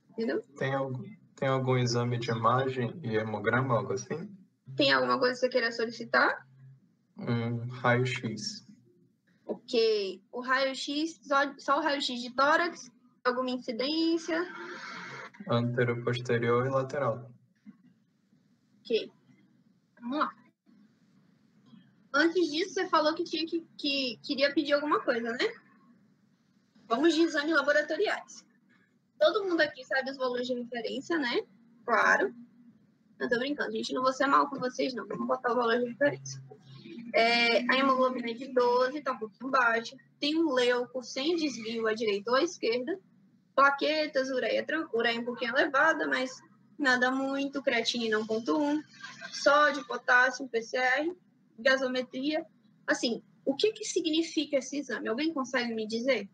Entendeu? Tem algum exame de imagem e hemograma, algo assim? Tem alguma coisa que você queira solicitar? Raio-X. Ok. O raio-X, só o raio-X de tórax? Alguma incidência? Antero, posterior e lateral. Ok. Vamos lá. antes disso, você falou que queria pedir alguma coisa, né? Vamos de exames laboratoriais. Todo mundo aqui sabe os valores de referência, né? Claro. Eu tô brincando, gente. Não vou ser mal com vocês, não. Vamos botar o valor de referência. A hemoglobina é de 12, tá um pouquinho baixa. Tem um leuco sem desvio à direita ou à esquerda. Plaquetas, ureia um pouquinho elevada, mas nada muito. Creatinina 1,1. Sódio, potássio, PCR, gasometria. Assim, o que significa esse exame? Alguém consegue me dizer?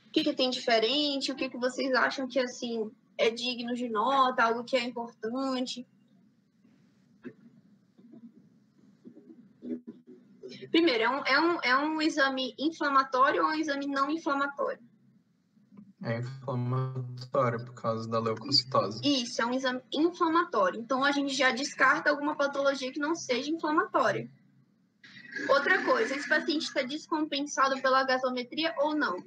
O que tem diferente? O que vocês acham que, assim, é digno de nota? Algo que é importante? Primeiro, é um exame inflamatório ou é um exame não inflamatório? É inflamatório por causa da leucocitose. Isso, é um exame inflamatório. Então, a gente já descarta alguma patologia que não seja inflamatória. Outra coisa, esse paciente está descompensado pela gasometria ou não?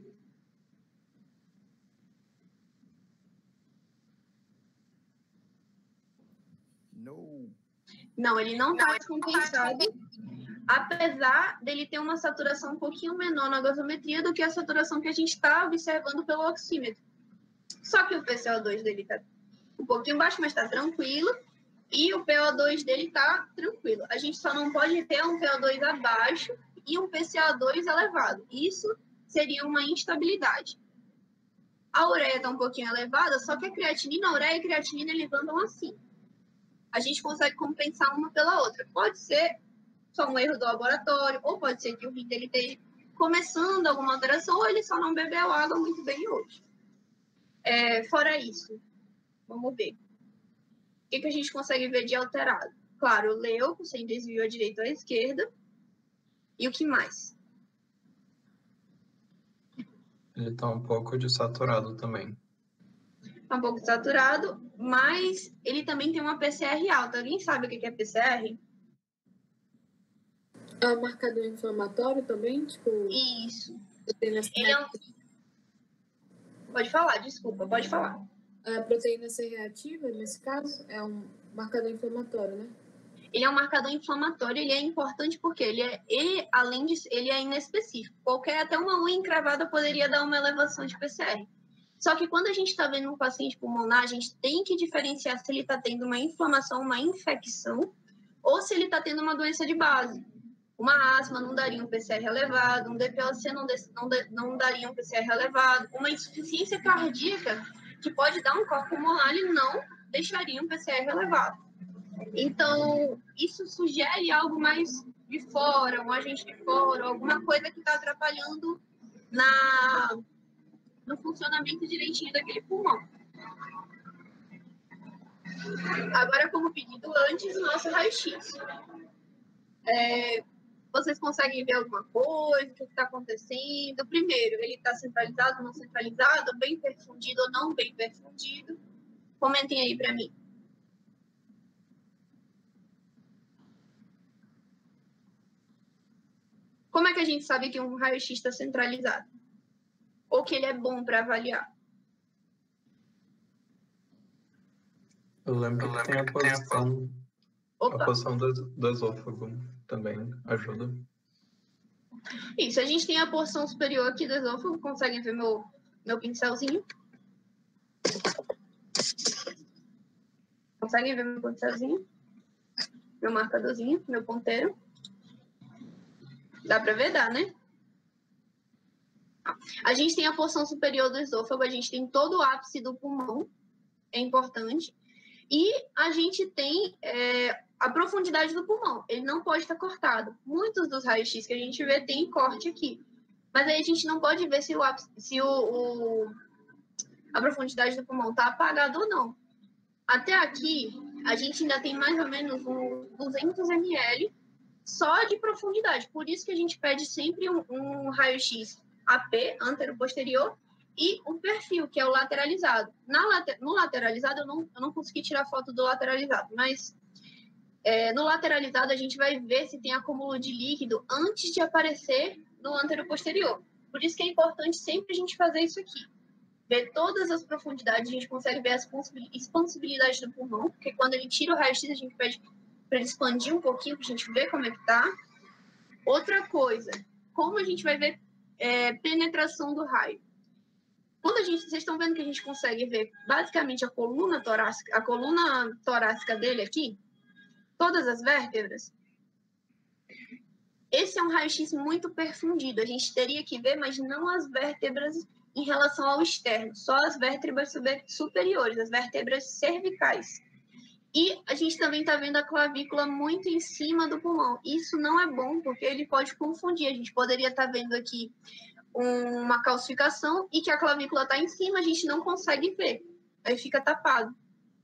Não, ele não está descompensado, apesar dele ter uma saturação um pouquinho menor na gasometria do que a saturação que a gente está observando pelo oxímetro. Só que o PCO2 dele está um pouquinho baixo, mas está tranquilo, e o PO2 dele está tranquilo. A gente só não pode ter um PO2 abaixo e um PCO2 elevado. Isso seria uma instabilidade. A ureia está um pouquinho elevada, só que a ureia e a creatinina eles andam assim. A gente consegue compensar uma pela outra. Pode ser só um erro do laboratório, ou pode ser que o rim dele esteja começando alguma alteração, ou ele só não bebeu água muito bem hoje. Fora isso, vamos ver. O que a gente consegue ver de alterado? Claro, o leuco, sem desvio à direita ou à esquerda. E o que mais? Ele está um pouco desaturado também. Está um pouco desaturado, mas ele também tem uma PCR alta. Alguém sabe o que é PCR? É um marcador inflamatório também? Tipo, Isso. Ele Pode falar, desculpa, pode falar. A proteína C reativa, nesse caso, é um marcador inflamatório, né? Ele é um marcador inflamatório, ele é importante porque além disso, ele é inespecífico. Até uma unha encravada poderia dar uma elevação de PCR. Só que quando a gente está vendo um paciente pulmonar, a gente tem que diferenciar se ele está tendo uma inflamação, uma infecção, ou se ele está tendo uma doença de base. Uma asma não daria um PCR elevado, um DPOC não daria um PCR elevado, uma insuficiência cardíaca que pode dar um corpo pulmonar, ele não deixaria um PCR elevado. Então, isso sugere algo mais de fora, um agente de fora, alguma coisa que está atrapalhando no funcionamento direitinho daquele pulmão. Agora, como pedido antes, o nosso raio-x. Vocês conseguem ver alguma coisa? O que está acontecendo? Primeiro, ele está centralizado, não centralizado, bem perfundido ou não bem perfundido? Comentem aí para mim. Como é que a gente sabe que um raio-x está centralizado? Ou que ele é bom para avaliar? Eu lembro que tem a posição do esôfago também ajuda. Isso, a gente tem a porção superior aqui do esôfago. Conseguem ver meu pincelzinho? Conseguem ver meu pincelzinho? Meu marcadorzinho, meu ponteiro? Dá para ver? Dá, né? A gente tem a porção superior do esôfago, a gente tem todo o ápice do pulmão, é importante. E a gente tem a profundidade do pulmão, ele não pode estar cortado. Muitos dos raios-x que a gente vê tem corte aqui. Mas aí a gente não pode ver se a profundidade do pulmão está apagada ou não. Até aqui, a gente ainda tem mais ou menos 200 ml só de profundidade. Por isso que a gente pede sempre um raio-x AP, antero-posterior, e um perfil, que é o lateralizado. No lateralizado, eu não consegui tirar foto do lateralizado, mas no lateralizado a gente vai ver se tem acúmulo de líquido antes de aparecer no antero-posterior. Por isso que é importante sempre a gente fazer isso aqui. Ver todas as profundidades, a gente consegue ver as expansibilidades do pulmão, porque quando ele tira o raio-x, a gente pede para ele expandir um pouquinho, para a gente ver como é que tá. Outra coisa, como a gente vai ver penetração do raio. Quando vocês estão vendo que a gente consegue ver basicamente a coluna torácica dele aqui, todas as vértebras, esse é um raio-x muito perfundido. A gente teria que ver, mas não as vértebras em relação ao externo, só as vértebras superiores, as vértebras cervicais. E a gente também está vendo a clavícula muito em cima do pulmão. Isso não é bom, porque ele pode confundir. A gente poderia estar vendo aqui uma calcificação e que a clavícula está em cima, a gente não consegue ver. Aí fica tapado.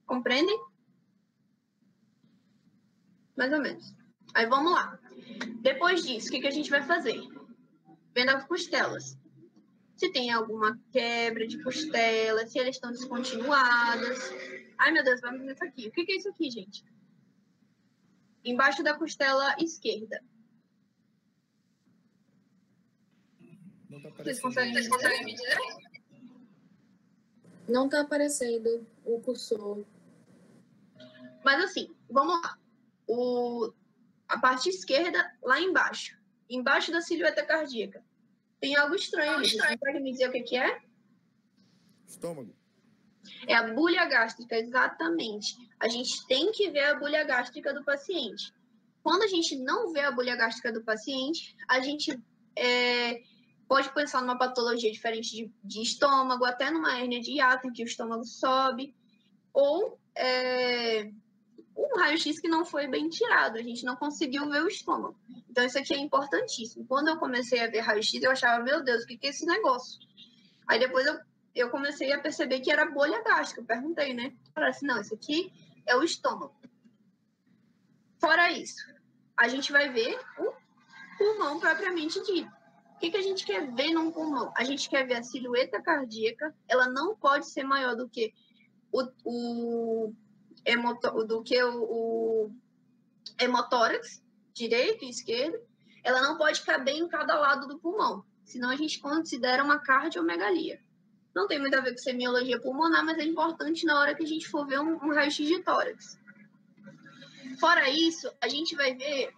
Compreendem? Mais ou menos. Aí vamos lá. Depois disso, o que a gente vai fazer? Vendo as costelas. Se tem alguma quebra de costela, se elas estão descontinuadas. Ai, meu Deus, vamos ver isso aqui. O que é isso aqui, gente? Embaixo da costela esquerda. Não tá Vocês aparecendo. conseguem me dizer? Não tá aparecendo o cursor. Mas assim, vamos lá. A parte esquerda, lá embaixo. Embaixo da silhueta cardíaca. Tem algo estranho ali. Você consegue me dizer o que é? Estômago. É a bulha gástrica, exatamente. A gente tem que ver a bulha gástrica do paciente. Quando a gente não vê a bulha gástrica do paciente, a gente pode pensar numa patologia diferente de estômago, até numa hérnia de hiato, em que o estômago sobe, ou um raio-x que não foi bem tirado, a gente não conseguiu ver o estômago. Então, isso aqui é importantíssimo. Quando eu comecei a ver raio-x, eu achava, meu Deus, o que é esse negócio? Aí depois eu comecei a perceber que era bolha gástrica. Eu perguntei, né? Eu falei assim, não, isso aqui é o estômago. Fora isso, a gente vai ver o pulmão propriamente dito. O que a gente quer ver num pulmão? A gente quer ver a silhueta cardíaca. Ela não pode ser maior do que o hemotórax, direito e esquerdo. Ela não pode caber em cada lado do pulmão. Senão a gente considera uma cardiomegalia. Não tem muito a ver com semiologia pulmonar, mas é importante na hora que a gente for ver um raio-x de tórax. Fora isso, a gente vai ver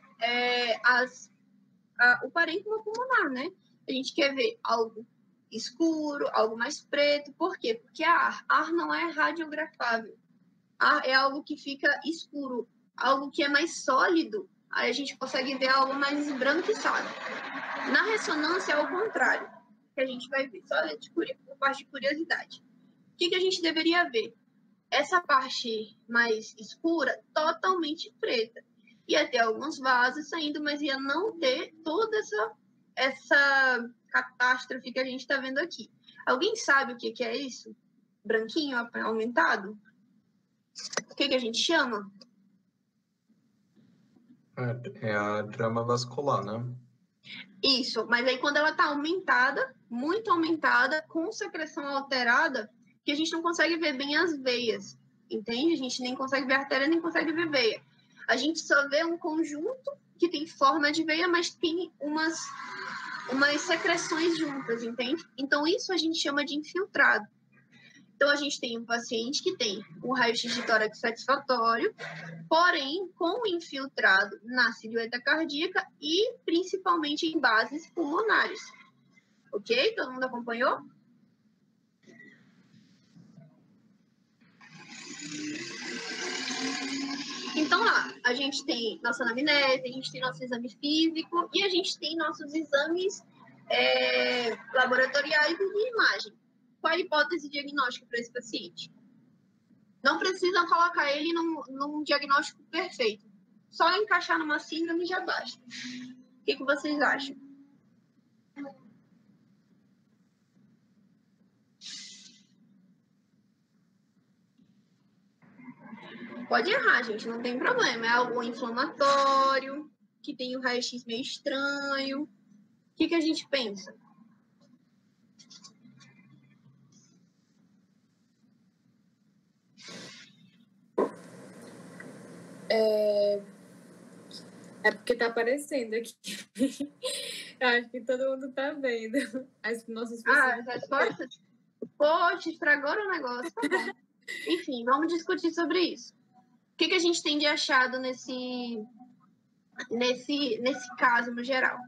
o parênquima pulmonar, né? A gente quer ver algo escuro, algo mais preto. Por quê? Porque ar não é radiografável. Ar é algo que fica escuro, algo que é mais sólido. Aí a gente consegue ver algo mais esbranquiçado. Na ressonância é o contrário, que a gente vai ver. Só por parte de curiosidade. O que a gente deveria ver? Essa parte mais escura, totalmente preta. Ia ter alguns vasos saindo, mas ia não ter toda essa catástrofe que a gente está vendo aqui. Alguém sabe o que é isso? Branquinho, aumentado? O que a gente chama? É a trama vascular, né? Isso, mas aí quando ela está aumentada, muito aumentada, com secreção alterada, que a gente não consegue ver bem as veias, entende? A gente nem consegue ver artéria, nem consegue ver veia. A gente só vê um conjunto que tem forma de veia, mas tem umas secreções juntas, entende? Então, isso a gente chama de infiltrado. Então, a gente tem um paciente que tem um raio-x de tórax satisfatório, porém com infiltrado na silhueta cardíaca e principalmente em bases pulmonares. Ok? Todo mundo acompanhou? Então, lá, a gente tem nossa anamnese, a gente tem nosso exame físico e a gente tem nossos exames laboratoriais e de imagem. Qual a hipótese diagnóstica para esse paciente? Não precisam colocar ele num diagnóstico perfeito. Só encaixar numa síndrome já basta. O que vocês acham? Pode errar, gente, não tem problema. É algo inflamatório, que tem um raio-x meio estranho. O que a gente pensa? É porque tá aparecendo aqui. Eu acho que todo mundo tá vendo. As nossas pessoas. As respostas? Poxa, estragou o negócio. Tá bom. Enfim, vamos discutir sobre isso. que a gente tem de achado nesse caso, no geral?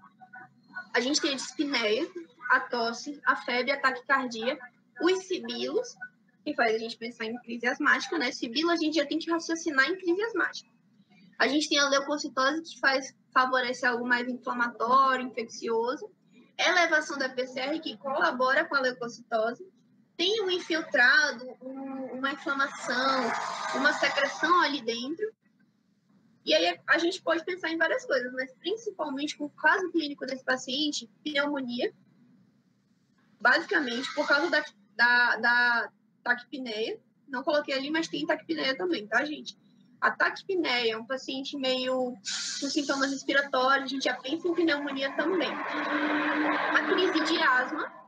A gente tem a dispneia, a tosse, a febre, a taquicardia, os sibilos, que faz a gente pensar em crise asmática, né? Sibilo a gente já tem que raciocinar em crise asmática. A gente tem a leucocitose, que favorece algo mais inflamatório, infeccioso. Elevação da PCR, que colabora com a leucocitose. Tem um infiltrado, uma inflamação, uma secreção ali dentro. E aí a gente pode pensar em várias coisas, mas principalmente com o caso clínico desse paciente, pneumonia, basicamente por causa da taquipneia. Não coloquei ali, mas tem taquipneia também, tá, gente? A taquipneia é um paciente meio com sintomas respiratórios, a gente já pensa em pneumonia também. A crise de asma,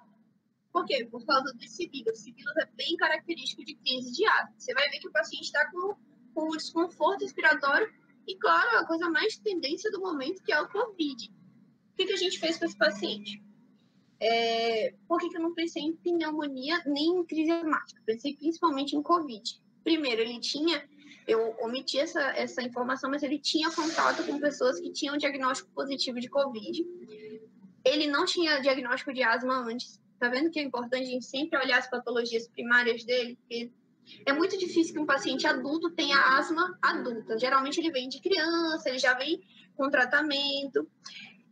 por quê? Por causa dos sibilos. Sibilos é bem característico de crise de asma. Você vai ver que o paciente está com desconforto respiratório e, claro, a coisa mais tendência do momento, que é o Covid. O que a gente fez com esse paciente? Por que eu não pensei em pneumonia nem em crise asmática? Pensei principalmente em Covid. Primeiro, eu omiti essa informação, mas ele tinha contato com pessoas que tinham diagnóstico positivo de Covid. Ele não tinha diagnóstico de asma antes. Tá vendo que é importante a gente sempre olhar as patologias primárias dele? Porque é muito difícil que um paciente adulto tenha asma adulta. Geralmente ele vem de criança, ele já vem com tratamento.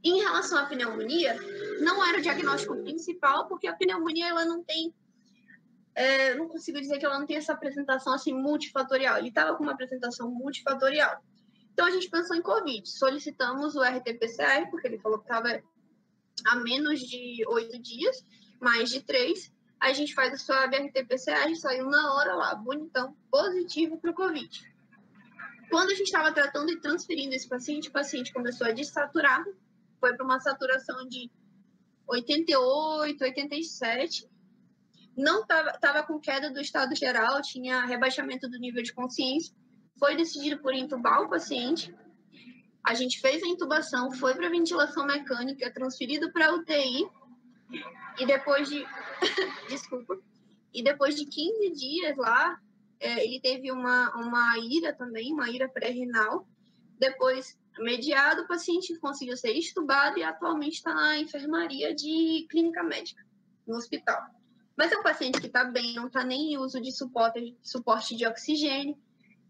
Em relação à pneumonia, não era o diagnóstico principal, porque a pneumonia ela não tem... não consigo dizer que ela não tem essa apresentação assim multifatorial. Ele estava com uma apresentação multifatorial. Então a gente pensou em Covid. Solicitamos o RT-PCR, porque ele falou que estava a menos de 8 dias, mais de 3. A gente faz a sua RT-PCR, saiu na hora lá, bonitão, positivo para o Covid. Quando a gente estava tratando e transferindo esse paciente, o paciente começou a desaturar, foi para uma saturação de 88, 87. Não estava com queda do estado geral, tinha rebaixamento do nível de consciência. Foi decidido por intubar o paciente. A gente fez a intubação, foi para ventilação mecânica, transferido para UTI. E depois de... Desculpa. E depois de 15 dias lá, ele teve uma ira também, uma ira pré-renal. Depois, mediado, o paciente conseguiu ser extubado e atualmente está na enfermaria de clínica médica, no hospital. Mas é um paciente que está bem, não está nem em uso de suporte de oxigênio.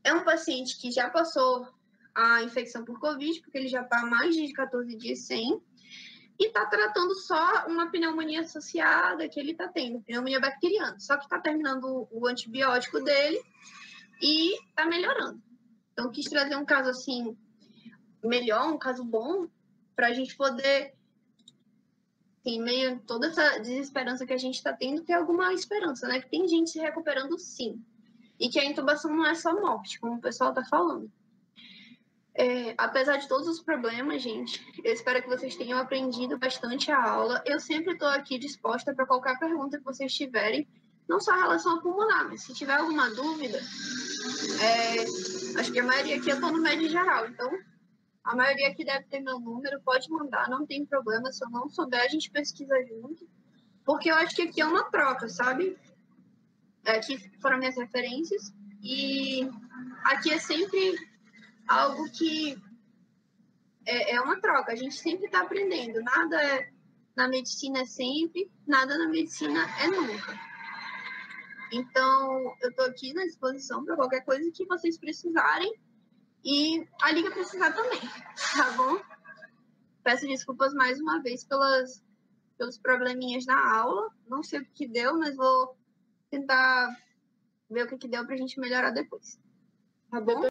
É um paciente que já passou a infecção por Covid, porque ele já está há mais de 14 dias sem. E está tratando só uma pneumonia associada que ele está tendo, pneumonia bacteriana. Só que está terminando o antibiótico dele e está melhorando. Então, quis trazer um caso assim, melhor, um caso bom, para a gente poder, em meio a toda essa desesperança que a gente está tendo, ter alguma esperança, né? Que tem gente se recuperando sim. E que a intubação não é só morte, como o pessoal está falando. Apesar de todos os problemas, gente, eu espero que vocês tenham aprendido bastante a aula. Eu sempre estou aqui disposta para qualquer pergunta que vocês tiverem, não só em relação a pulmonar, mas se tiver alguma dúvida, acho que a maioria aqui eu estou no médio geral, então a maioria aqui deve ter meu número, pode mandar, não tem problema. Se eu não souber, a gente pesquisa junto, porque eu acho que aqui é uma troca, sabe? Aqui foram minhas referências, e aqui é sempre algo que é uma troca, a gente sempre está aprendendo, nada na medicina é sempre, nada na medicina é nunca. Então, eu estou aqui na disposição para qualquer coisa que vocês precisarem, e a Liga precisar também, tá bom? Peço desculpas mais uma vez pelos probleminhas na aula, não sei o que deu, mas vou tentar ver o que deu para a gente melhorar depois, tá bom?